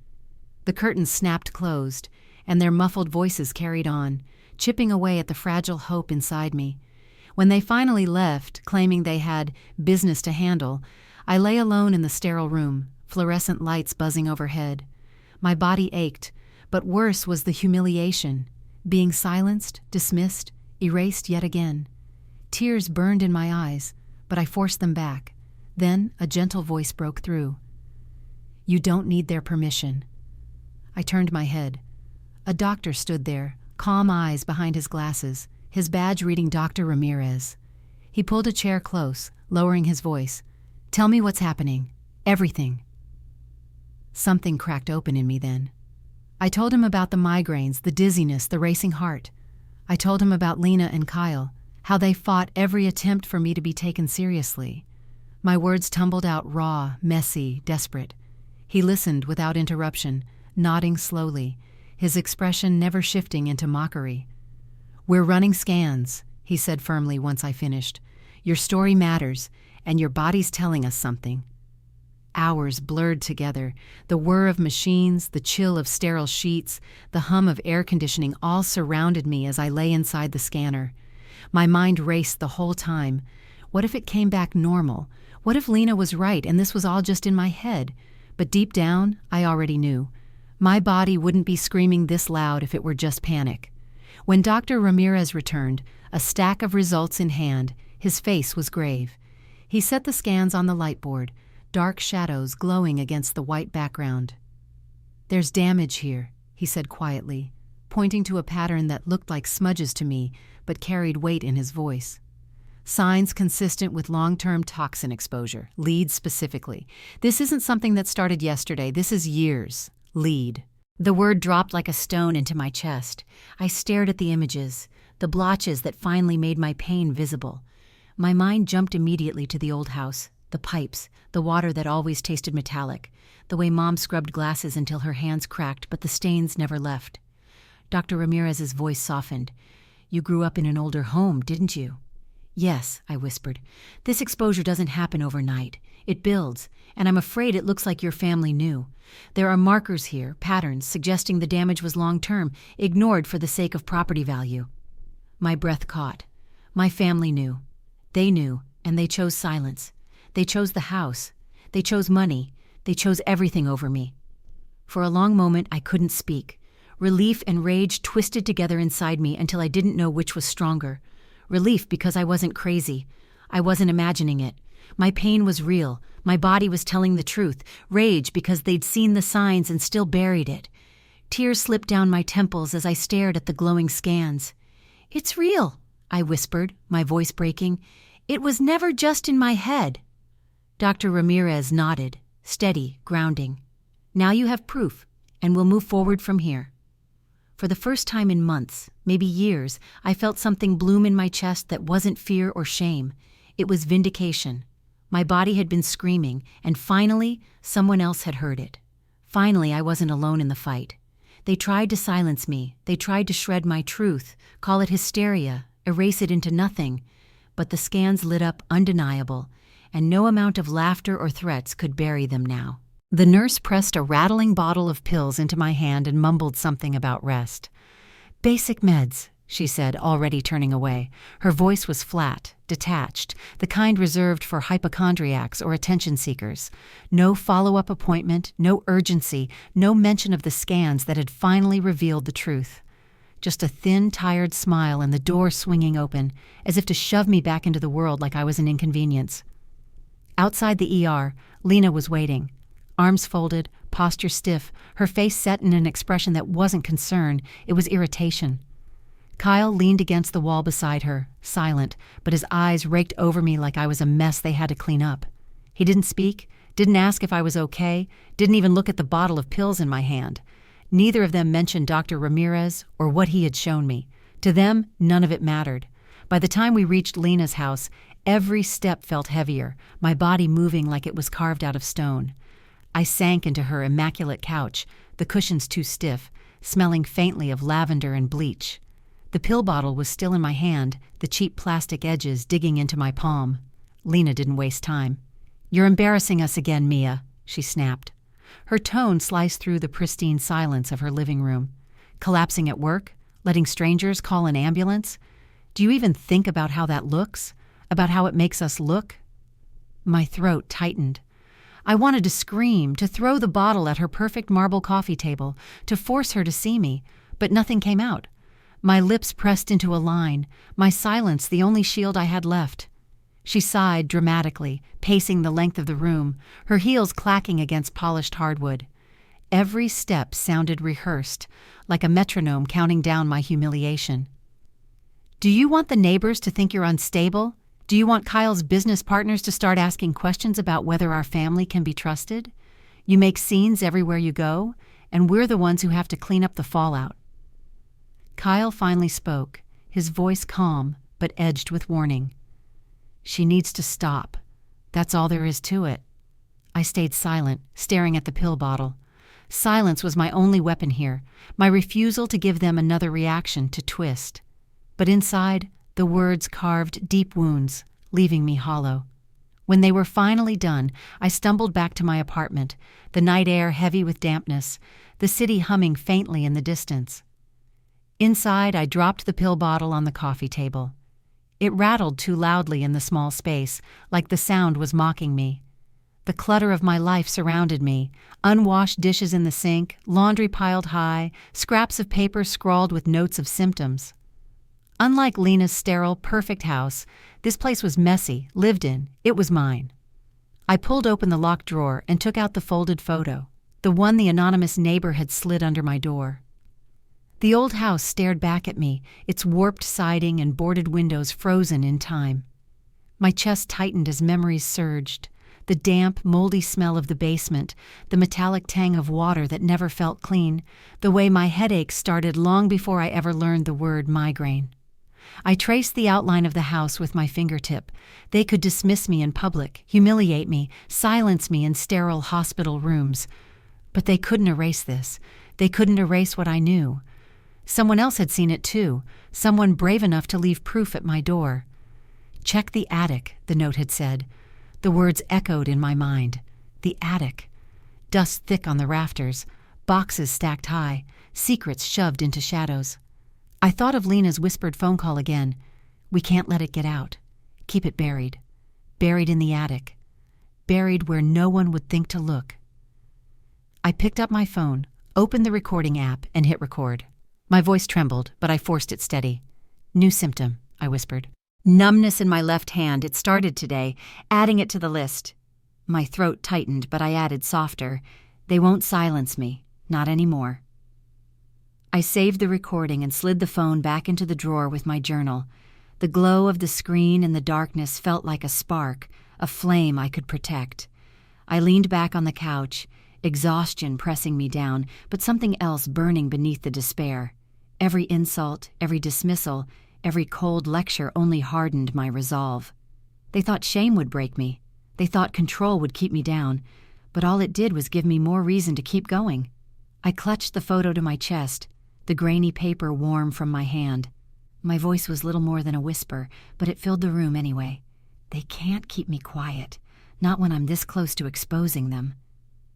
Speaker 1: The curtains snapped closed, and their muffled voices carried on, chipping away at the fragile hope inside me. When they finally left, claiming they had business to handle, I lay alone in the sterile room, fluorescent lights buzzing overhead. My body ached, but worse was the humiliation, being silenced, dismissed, erased yet again. Tears burned in my eyes, but I forced them back. Then a gentle voice broke through. "You don't need their permission." I turned my head. A doctor stood there, calm eyes behind his glasses, his badge reading Dr. Ramirez. He pulled a chair close, lowering his voice. "Tell me what's happening. Everything." Something cracked open in me then. I told him about the migraines, the dizziness, the racing heart. I told him about Lena and Kyle, how they fought every attempt for me to be taken seriously. My words tumbled out raw, messy, desperate. He listened without interruption, nodding slowly, his expression never shifting into mockery. "We're running scans," he said firmly once I finished. "Your story matters, and your body's telling us something." Hours blurred together, the whir of machines, the chill of sterile sheets, the hum of air conditioning all surrounded me as I lay inside the scanner. My mind raced the whole time. What if it came back normal? What if Lena was right and this was all just in my head? But deep down, I already knew. My body wouldn't be screaming this loud if it were just panic. When Dr. Ramirez returned, a stack of results in hand, his face was grave. He set the scans on the light board, dark shadows glowing against the white background. "There's damage here," he said quietly, pointing to a pattern that looked like smudges to me, but carried weight in his voice. "Signs consistent with long-term toxin exposure, lead specifically. This isn't something that started yesterday, this is years. Lead." The word dropped like a stone into my chest. I stared at the images, the blotches that finally made my pain visible. My mind jumped immediately to the old house, the pipes, the water that always tasted metallic, the way Mom scrubbed glasses until her hands cracked but the stains never left. Dr. Ramirez's voice softened. "You grew up in an older home, didn't you?" "Yes," I whispered. "This exposure doesn't happen overnight. It builds, and I'm afraid it looks like your family knew. There are markers here, patterns, suggesting the damage was long-term, ignored for the sake of property value." My breath caught. My family knew. They knew, and they chose silence. They chose the house. They chose money. They chose everything over me. For a long moment, I couldn't speak. Relief and rage twisted together inside me until I didn't know which was stronger. Relief because I wasn't crazy. I wasn't imagining it. My pain was real. My body was telling the truth. Rage because they'd seen the signs and still buried it. Tears slipped down my temples as I stared at the glowing scans. "It's real," I whispered, my voice breaking. "It was never just in my head." Dr. Ramirez nodded, steady, grounding. "Now you have proof, and we'll move forward from here." For the first time in months, maybe years, I felt something bloom in my chest that wasn't fear or shame. It was vindication. My body had been screaming, and finally, someone else had heard it. Finally, I wasn't alone in the fight. They tried to silence me. They tried to shred my truth, call it hysteria, erase it into nothing. But the scans lit up undeniable, and no amount of laughter or threats could bury them now. The nurse pressed a rattling bottle of pills into my hand and mumbled something about rest. "Basic meds," she said, already turning away. Her voice was flat, detached, the kind reserved for hypochondriacs or attention seekers. No follow-up appointment, no urgency, no mention of the scans that had finally revealed the truth. Just a thin, tired smile and the door swinging open, as if to shove me back into the world like I was an inconvenience. Outside the ER, Lena was waiting. Arms folded, posture stiff, her face set in an expression that wasn't concern, it was irritation. Kyle leaned against the wall beside her, silent, but his eyes raked over me like I was a mess they had to clean up. He didn't speak, didn't ask if I was okay, didn't even look at the bottle of pills in my hand. Neither of them mentioned Dr. Ramirez or what he had shown me. To them, none of it mattered. By the time we reached Lena's house, every step felt heavier, my body moving like it was carved out of stone. I sank into her immaculate couch, the cushions too stiff, smelling faintly of lavender and bleach. The pill bottle was still in my hand, the cheap plastic edges digging into my palm. Lena didn't waste time. "You're embarrassing us again, Mia," she snapped. Her tone sliced through the pristine silence of her living room. "Collapsing at work? Letting strangers call an ambulance? Do you even think about how that looks? About how it makes us look?" My throat tightened. I wanted to scream, to throw the bottle at her perfect marble coffee table, to force her to see me, but nothing came out. My lips pressed into a line, my silence the only shield I had left. She sighed dramatically, pacing the length of the room, her heels clacking against polished hardwood. Every step sounded rehearsed, like a metronome counting down my humiliation. "Do you want the neighbors to think you're unstable? Do you want Kyle's business partners to start asking questions about whether our family can be trusted? You make scenes everywhere you go, and we're the ones who have to clean up the fallout." Kyle finally spoke, his voice calm but edged with warning. "She needs to stop. That's all there is to it." I stayed silent, staring at the pill bottle. Silence was my only weapon here, my refusal to give them another reaction to twist. But inside, the words carved deep wounds, leaving me hollow. When they were finally done, I stumbled back to my apartment, the night air heavy with dampness, the city humming faintly in the distance. Inside, I dropped the pill bottle on the coffee table. It rattled too loudly in the small space, like the sound was mocking me. The clutter of my life surrounded me, unwashed dishes in the sink, laundry piled high, scraps of paper scrawled with notes of symptoms. Unlike Lena's sterile, perfect house, this place was messy, lived in. It was mine. I pulled open the locked drawer and took out the folded photo, the one the anonymous neighbor had slid under my door. The old house stared back at me, its warped siding and boarded windows frozen in time. My chest tightened as memories surged. The damp, moldy smell of the basement, the metallic tang of water that never felt clean, the way my headaches started long before I ever learned the word migraine. I traced the outline of the house with my fingertip. They could dismiss me in public, humiliate me, silence me in sterile hospital rooms. But they couldn't erase this. They couldn't erase what I knew. Someone else had seen it too, someone brave enough to leave proof at my door. "Check the attic," the note had said. The words echoed in my mind. The attic. Dust thick on the rafters, boxes stacked high, secrets shoved into shadows. I thought of Lena's whispered phone call again. "We can't let it get out. Keep it buried. Buried in the attic. Buried where no one would think to look." I picked up my phone, opened the recording app, and hit record. My voice trembled, but I forced it steady. "New symptom," I whispered. "Numbness in my left hand. It started today, adding it to the list." My throat tightened, but I added softer. "They won't silence me. Not anymore." I saved the recording and slid the phone back into the drawer with my journal. The glow of the screen in the darkness felt like a spark, a flame I could protect. I leaned back on the couch, exhaustion pressing me down, but something else burning beneath the despair. Every insult, every dismissal, every cold lecture only hardened my resolve. They thought shame would break me. They thought control would keep me down, but all it did was give me more reason to keep going. I clutched the photo to my chest, the grainy paper warm from my hand. My voice was little more than a whisper, but it filled the room anyway. "They can't keep me quiet. Not when I'm this close to exposing them.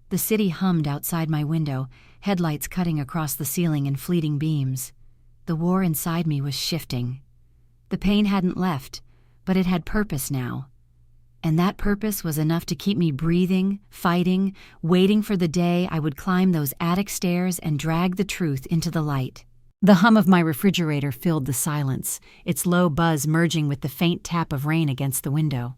Speaker 1: The city hummed outside my window, headlights cutting across the ceiling in fleeting beams. The war inside me was shifting. The pain hadn't left, but it had purpose now. And that purpose was enough to keep me breathing, fighting, waiting for the day I would climb those attic stairs and drag the truth into the light. The hum of my refrigerator filled the silence, its low buzz merging with the faint tap of rain against the window.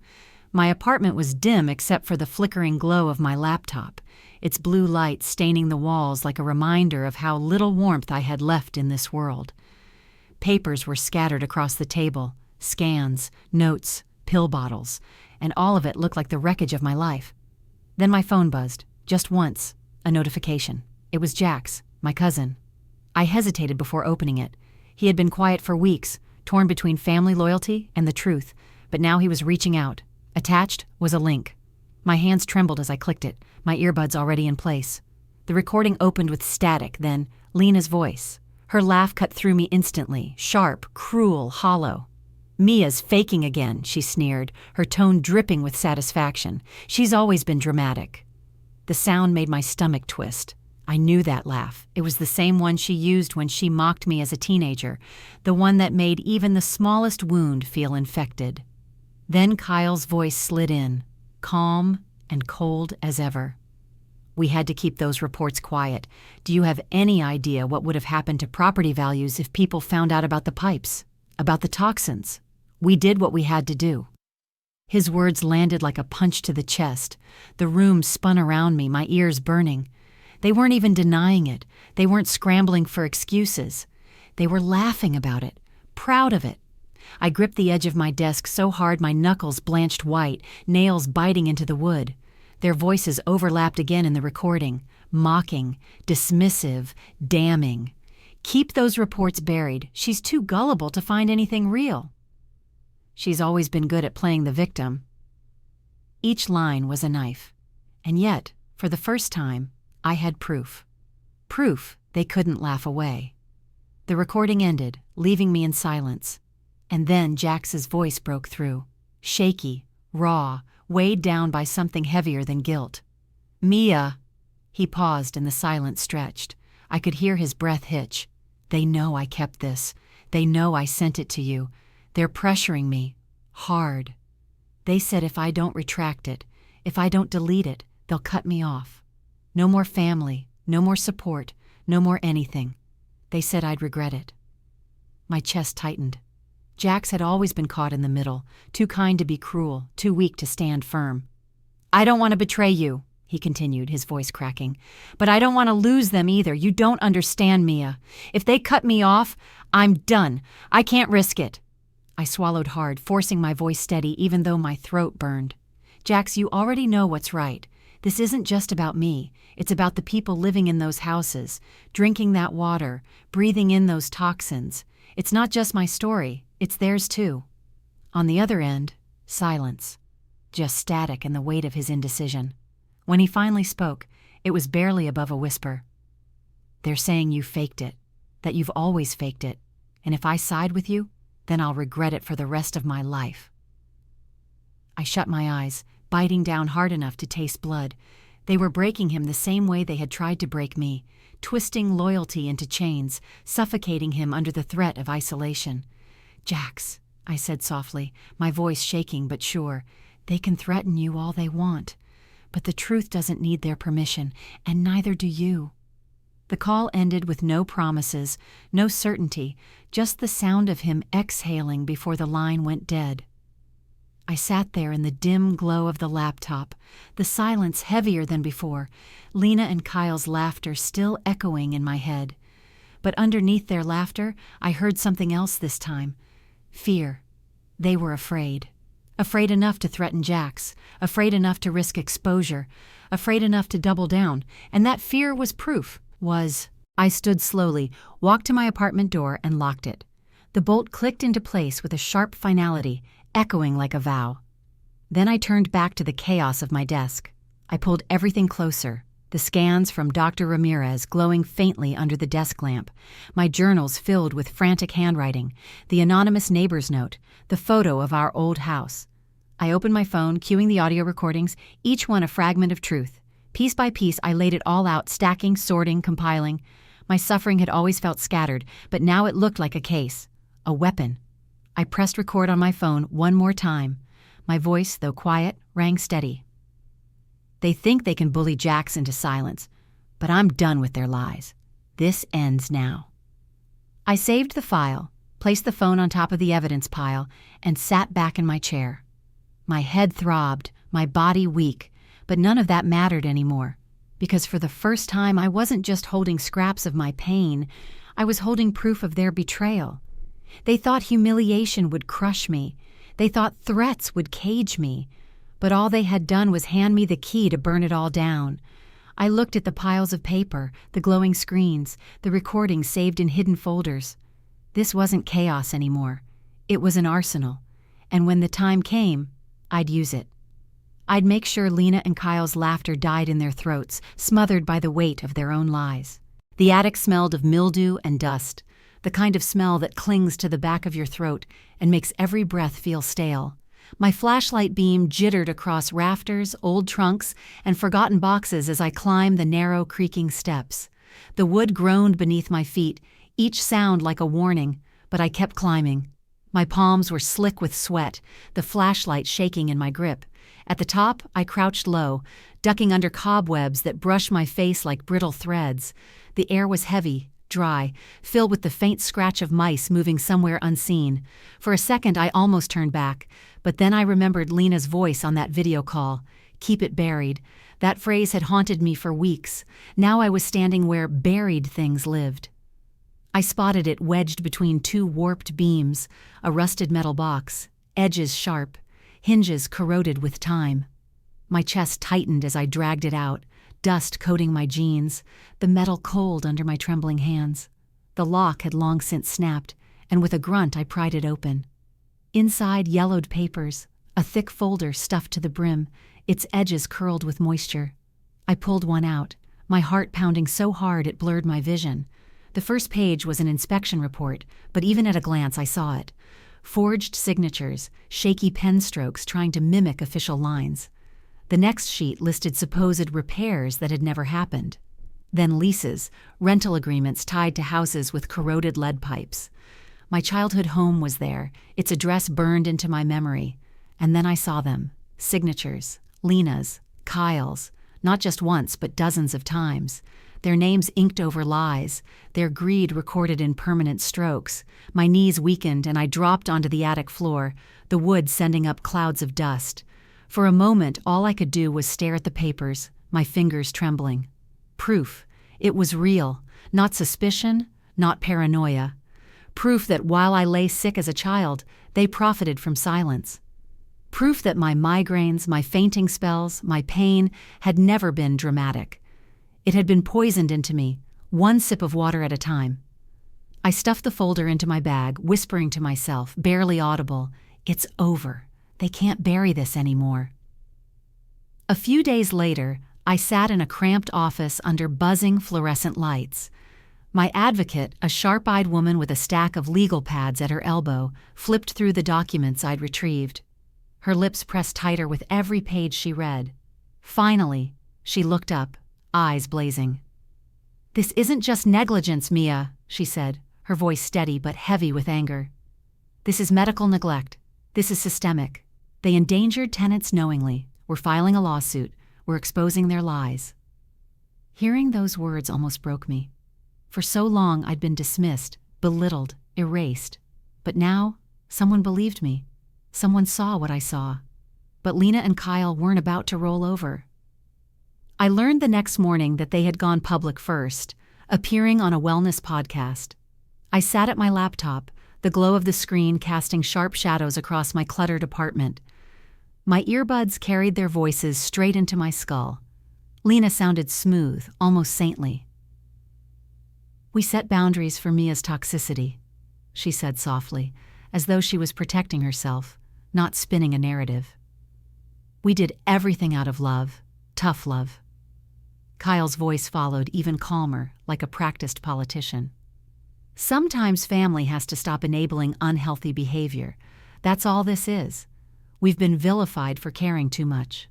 Speaker 1: My apartment was dim except for the flickering glow of my laptop, its blue light staining the walls like a reminder of how little warmth I had left in this world. Papers were scattered across the table, scans, notes, pill bottles, and all of it looked like the wreckage of my life. Then my phone buzzed, just once, a notification. It was Jack's, my cousin. I hesitated before opening it. He had been quiet for weeks, torn between family loyalty and the truth, but now he was reaching out. Attached was a link. My hands trembled as I clicked it, my earbuds already in place. The recording opened with static, then Lena's voice. Her laugh cut through me instantly, sharp, cruel, hollow. "Mia's faking again," she sneered, her tone dripping with satisfaction. "She's always been dramatic." The sound made my stomach twist. I knew that laugh. It was the same one she used when she mocked me as a teenager, the one that made even the smallest wound feel infected. Then Kyle's voice slid in, calm and cold as ever. "We had to keep those reports quiet. Do you have any idea what would have happened to property values if people found out about the pipes, about the toxins? We did what we had to do." His words landed like a punch to the chest. The room spun around me, my ears burning. They weren't even denying it. They weren't scrambling for excuses. They were laughing about it, proud of it. I gripped the edge of my desk so hard my knuckles blanched white, nails biting into the wood. Their voices overlapped again in the recording, mocking, dismissive, damning. "Keep those reports buried. She's too gullible to find anything real. She's always been good at playing the victim." Each line was a knife. And yet, for the first time, I had proof. Proof they couldn't laugh away. The recording ended, leaving me in silence. And then Jax's voice broke through, shaky, raw, weighed down by something heavier than guilt. "Mia." He paused and the silence stretched. I could hear his breath hitch. "They know I kept this. They know I sent it to you. They're pressuring me. Hard. They said if I don't retract it, if I don't delete it, they'll cut me off. No more family, no more support, no more anything. They said I'd regret it." My chest tightened. Jax had always been caught in the middle, too kind to be cruel, too weak to stand firm. "I don't want to betray you," he continued, his voice cracking. "But I don't want to lose them either. You don't understand, Mia. If they cut me off, I'm done. I can't risk it." I swallowed hard, forcing my voice steady even though my throat burned. "Jax, you already know what's right. This isn't just about me. It's about the people living in those houses, drinking that water, breathing in those toxins. It's not just my story. It's theirs too." On the other end, silence. Just static and the weight of his indecision. When he finally spoke, it was barely above a whisper. "They're saying you faked it, that you've always faked it, and if I side with you, then I'll regret it for the rest of my life." I shut my eyes, biting down hard enough to taste blood. They were breaking him the same way they had tried to break me, twisting loyalty into chains, suffocating him under the threat of isolation. "Jax," I said softly, my voice shaking but sure, "they can threaten you all they want, but the truth doesn't need their permission, and neither do you." The call ended with no promises, no certainty, just the sound of him exhaling before the line went dead. I sat there in the dim glow of the laptop, the silence heavier than before, Lena and Kyle's laughter still echoing in my head. But underneath their laughter, I heard something else this time. Fear. They were afraid. Afraid enough to threaten Jax, afraid enough to risk exposure, afraid enough to double down, and that fear was proof, I stood slowly, walked to my apartment door, and locked it. The bolt clicked into place with a sharp finality, echoing like a vow. Then I turned back to the chaos of my desk. I pulled everything closer, the scans from Dr. Ramirez glowing faintly under the desk lamp, my journals filled with frantic handwriting, the anonymous neighbor's note, the photo of our old house. I opened my phone, cueing the audio recordings, each one a fragment of truth. Piece by piece, I laid it all out, stacking, sorting, compiling. My suffering had always felt scattered, but now it looked like a case. A weapon. I pressed record on my phone one more time. My voice, though quiet, rang steady. They think they can bully Jax into silence, but I'm done with their lies. This ends now. I saved the file, placed the phone on top of the evidence pile, and sat back in my chair. My head throbbed, my body weak, but none of that mattered anymore, because for the first time I wasn't just holding scraps of my pain, I was holding proof of their betrayal. They thought humiliation would crush me. They thought threats would cage me. But all they had done was hand me the key to burn it all down. I looked at the piles of paper, the glowing screens, the recordings saved in hidden folders. This wasn't chaos anymore. It was an arsenal. And when the time came, I'd use it. I'd make sure Lena and Kyle's laughter died in their throats, smothered by the weight of their own lies. The attic smelled of mildew and dust, the kind of smell that clings to the back of your throat and makes every breath feel stale. My flashlight beam jittered across rafters, old trunks, and forgotten boxes as I climbed the narrow, creaking steps. The wood groaned beneath my feet, each sound like a warning, but I kept climbing. My palms were slick with sweat, the flashlight shaking in my grip. At the top, I crouched low, ducking under cobwebs that brushed my face like brittle threads. The air was heavy, dry, filled with the faint scratch of mice moving somewhere unseen. For a second, I almost turned back, but then I remembered Lena's voice on that video call. Keep it buried. That phrase had haunted me for weeks. Now I was standing where buried things lived. I spotted it wedged between two warped beams, a rusted metal box, edges sharp, hinges corroded with time. My chest tightened as I dragged it out, dust coating my jeans, the metal cold under my trembling hands. The lock had long since snapped, and with a grunt I pried it open. Inside, yellowed papers, a thick folder stuffed to the brim, its edges curled with moisture. I pulled one out, my heart pounding so hard it blurred my vision. The first page was an inspection report, but even at a glance I saw it. Forged signatures, shaky pen strokes trying to mimic official lines. The next sheet listed supposed repairs that had never happened. Then leases, rental agreements tied to houses with corroded lead pipes. My childhood home was there, its address burned into my memory. And then I saw them, signatures, Lena's, Kyle's, not just once but dozens of times. Their names inked over lies, their greed recorded in permanent strokes. My knees weakened and I dropped onto the attic floor, the wood sending up clouds of dust. For a moment, all I could do was stare at the papers, my fingers trembling. Proof. It was real, not suspicion, not paranoia. Proof that while I lay sick as a child, they profited from silence. Proof that my migraines, my fainting spells, my pain had never been dramatic. It had been poisoned into me, one sip of water at a time. I stuffed the folder into my bag, whispering to myself, barely audible, "It's over. They can't bury this anymore." A few days later, I sat in a cramped office under buzzing fluorescent lights. My advocate, a sharp-eyed woman with a stack of legal pads at her elbow, flipped through the documents I'd retrieved. Her lips pressed tighter with every page she read. Finally, she looked up, eyes blazing. "This isn't just negligence, Mia," she said, her voice steady but heavy with anger. "This is medical neglect. This is systemic. They endangered tenants knowingly. We're filing a lawsuit. We're exposing their lies." Hearing those words almost broke me. For so long I'd been dismissed, belittled, erased. But now, someone believed me. Someone saw what I saw. But Lena and Kyle weren't about to roll over. I learned the next morning that they had gone public first, appearing on a wellness podcast. I sat at my laptop, the glow of the screen casting sharp shadows across my cluttered apartment. My earbuds carried their voices straight into my skull. Lena sounded smooth, almost saintly. "We set boundaries for Mia's toxicity," she said softly, as though she was protecting herself, not spinning a narrative. "We did everything out of love, tough love." Kyle's voice followed, even calmer, like a practiced politician. "Sometimes family has to stop enabling unhealthy behavior. That's all this is. We've been vilified for caring too much.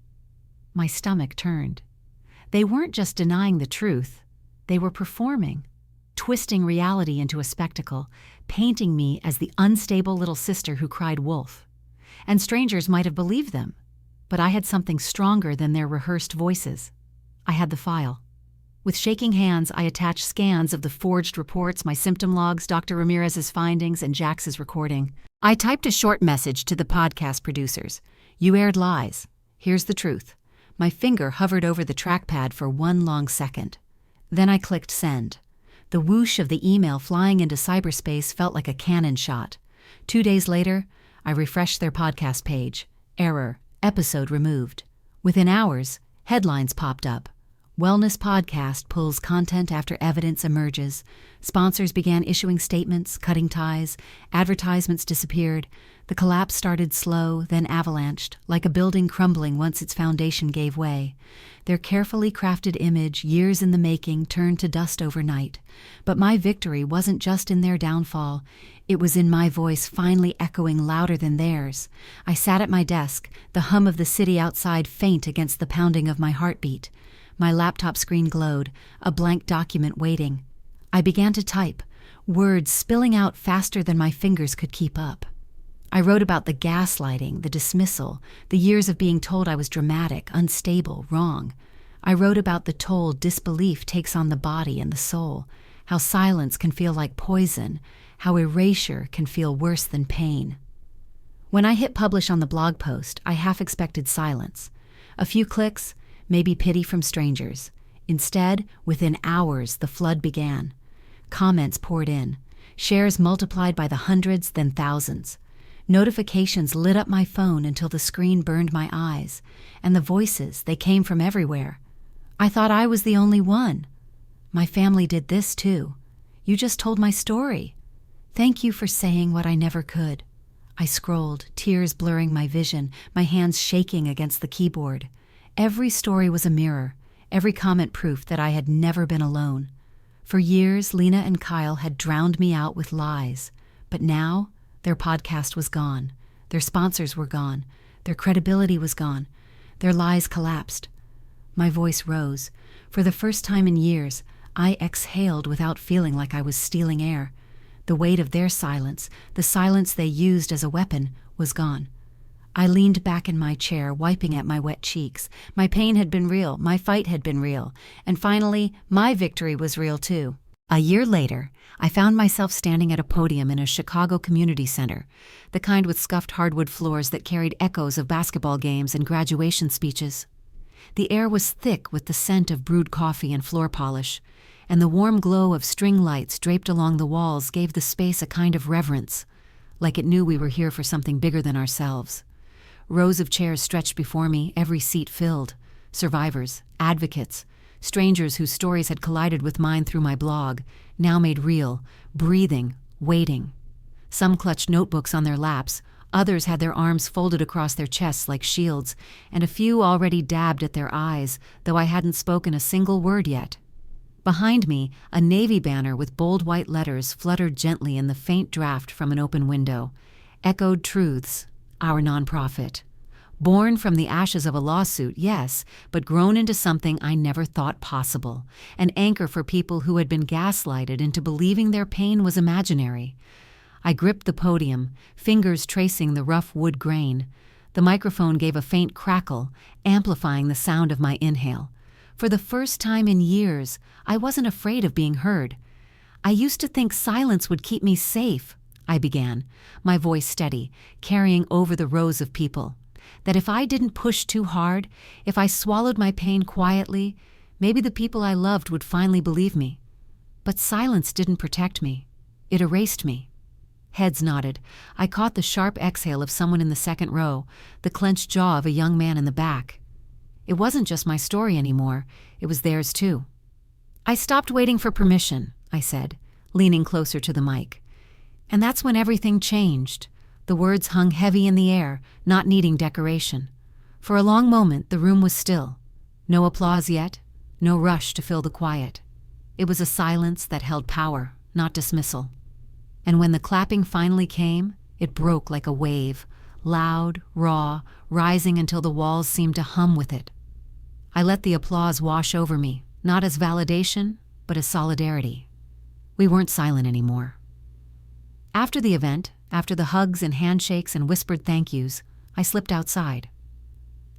Speaker 1: My stomach turned. They weren't just denying the truth, they were performing, twisting reality into a spectacle, painting me as the unstable little sister who cried wolf. And strangers might have believed them, but I had something stronger than their rehearsed voices. I had the file. With shaking hands, I attached scans of the forged reports, my symptom logs, Dr. Ramirez's findings, and Jax's recording. I typed a short message to the podcast producers. You aired lies. Here's the truth. My finger hovered over the trackpad for one long second. Then I clicked send. The whoosh of the email flying into cyberspace felt like a cannon shot. 2 days later, I refreshed their podcast page. Error. Episode removed. Within hours, headlines popped up. Wellness podcast pulls content after evidence emerges. Sponsors began issuing statements, cutting ties. Advertisements disappeared. The collapse started slow, then avalanched, like a building crumbling once its foundation gave way. Their carefully crafted image, years in the making, turned to dust overnight. But my victory wasn't just in their downfall. It was in my voice finally echoing louder than theirs. I sat at my desk, the hum of the city outside faint against the pounding of my heartbeat. My laptop screen glowed, a blank document waiting. I began to type, words spilling out faster than my fingers could keep up. I wrote about the gaslighting, the dismissal, the years of being told I was dramatic, unstable, wrong. I wrote about the toll disbelief takes on the body and the soul, how silence can feel like poison, how erasure can feel worse than pain. When I hit publish on the blog post, I half expected silence. A few clicks, maybe pity from strangers. Instead, within hours, the flood began. Comments poured in. Shares multiplied by the hundreds, then thousands. Notifications lit up my phone until the screen burned my eyes. And the voices, they came from everywhere. I thought I was the only one. My family did this too. You just told my story. Thank you for saying what I never could. I scrolled, tears blurring my vision, my hands shaking against the keyboard. Every story was a mirror, every comment proof that I had never been alone. For years, Lena and Kyle had drowned me out with lies. But now, their podcast was gone. Their sponsors were gone. Their credibility was gone. Their lies collapsed. My voice rose. For the first time in years, I exhaled without feeling like I was stealing air. The weight of their silence, the silence they used as a weapon, was gone. I leaned back in my chair, wiping at my wet cheeks. My pain had been real, my fight had been real, and finally, my victory was real too. A year later, I found myself standing at a podium in a Chicago community center, the kind with scuffed hardwood floors that carried echoes of basketball games and graduation speeches. The air was thick with the scent of brewed coffee and floor polish, and the warm glow of string lights draped along the walls gave the space a kind of reverence, like it knew we were here for something bigger than ourselves. Rows of chairs stretched before me, every seat filled. Survivors, advocates, strangers whose stories had collided with mine through my blog, now made real, breathing, waiting. Some clutched notebooks on their laps, others had their arms folded across their chests like shields, and a few already dabbed at their eyes, though I hadn't spoken a single word yet. Behind me, a navy banner with bold white letters fluttered gently in the faint draft from an open window. Echoed Truths, our nonprofit. Born from the ashes of a lawsuit, yes, but grown into something I never thought possible. An anchor for people who had been gaslighted into believing their pain was imaginary. I gripped the podium, fingers tracing the rough wood grain. The microphone gave a faint crackle, amplifying the sound of my inhale. For the first time in years, I wasn't afraid of being heard. I used to think silence would keep me safe, I began, my voice steady, carrying over the rows of people. That if I didn't push too hard, if I swallowed my pain quietly, maybe the people I loved would finally believe me. But silence didn't protect me. It erased me. Heads nodded. I caught the sharp exhale of someone in the second row, the clenched jaw of a young man in the back. It wasn't just my story anymore. It was theirs too. I stopped waiting for permission, I said, leaning closer to the mic. And that's when everything changed. The words hung heavy in the air, not needing decoration. For a long moment, the room was still. No applause yet, no rush to fill the quiet. It was a silence that held power, not dismissal. And when the clapping finally came, it broke like a wave, loud, raw, rising until the walls seemed to hum with it. I let the applause wash over me, not as validation, but as solidarity. We weren't silent anymore. After the event, after the hugs and handshakes and whispered thank yous, I slipped outside.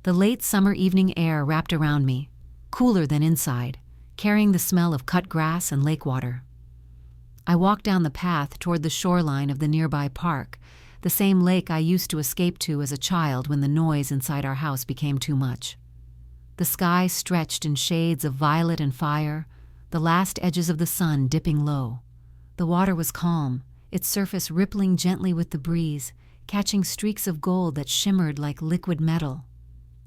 Speaker 1: The late summer evening air wrapped around me, cooler than inside, carrying the smell of cut grass and lake water. I walked down the path toward the shoreline of the nearby park, the same lake I used to escape to as a child when the noise inside our house became too much. The sky stretched in shades of violet and fire, the last edges of the sun dipping low. The water was calm, its surface rippling gently with the breeze, catching streaks of gold that shimmered like liquid metal.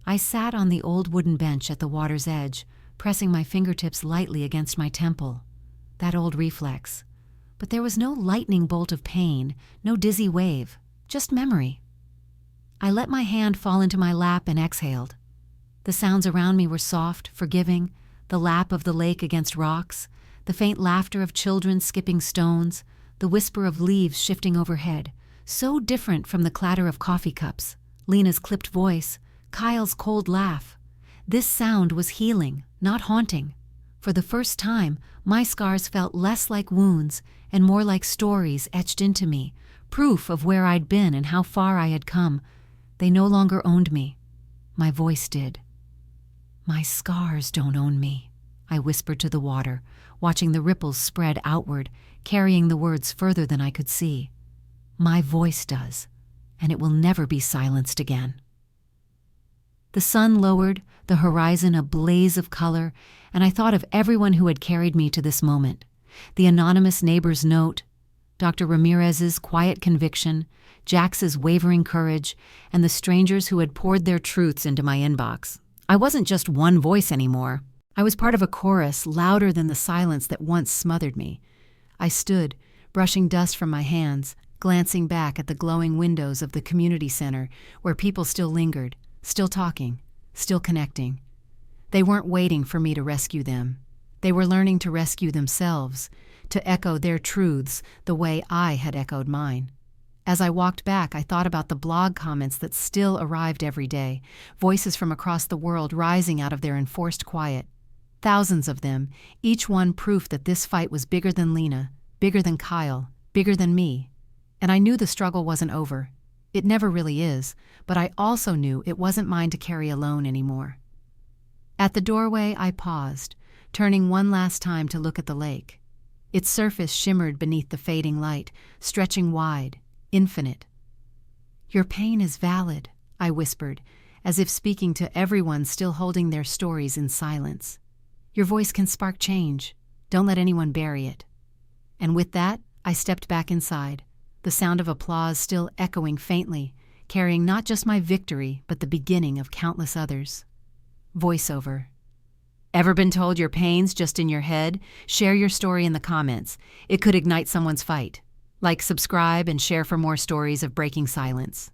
Speaker 1: I sat on the old wooden bench at the water's edge, pressing my fingertips lightly against my temple. That old reflex. But there was no lightning bolt of pain, no dizzy wave, just memory. I let my hand fall into my lap and exhaled. The sounds around me were soft, forgiving, the lap of the lake against rocks, the faint laughter of children skipping stones, the whisper of leaves shifting overhead, so different from the clatter of coffee cups, Lena's clipped voice, Kyle's cold laugh. This sound was healing, not haunting. For the first time, my scars felt less like wounds and more like stories etched into me, proof of where I'd been and how far I had come. They no longer owned me. My voice did. "My scars don't own me," I whispered to the water, watching the ripples spread outward, carrying the words further than I could see. "My voice does, and it will never be silenced again." The sun lowered, the horizon a blaze of color, and I thought of everyone who had carried me to this moment. The anonymous neighbor's note, Dr. Ramirez's quiet conviction, Jax's wavering courage, and the strangers who had poured their truths into my inbox. I wasn't just one voice anymore. I was part of a chorus louder than the silence that once smothered me. I stood, brushing dust from my hands, glancing back at the glowing windows of the community center where people still lingered, still talking, still connecting. They weren't waiting for me to rescue them. They were learning to rescue themselves, to echo their truths the way I had echoed mine. As I walked back, I thought about the blog comments that still arrived every day, voices from across the world rising out of their enforced quiet. Thousands of them, each one proof that this fight was bigger than Lena, bigger than Kyle, bigger than me. And I knew the struggle wasn't over. It never really is, but I also knew it wasn't mine to carry alone anymore. At the doorway, I paused, turning one last time to look at the lake. Its surface shimmered beneath the fading light, stretching wide, infinite. "Your pain is valid," I whispered, as if speaking to everyone still holding their stories in silence. "Your voice can spark change. Don't let anyone bury it." And with that, I stepped back inside, the sound of applause still echoing faintly, carrying not just my victory, but the beginning of countless others. Voiceover. Ever been told your pain's just in your head? Share your story in the comments. It could ignite someone's fight. Like, subscribe, and share for more stories of breaking silence.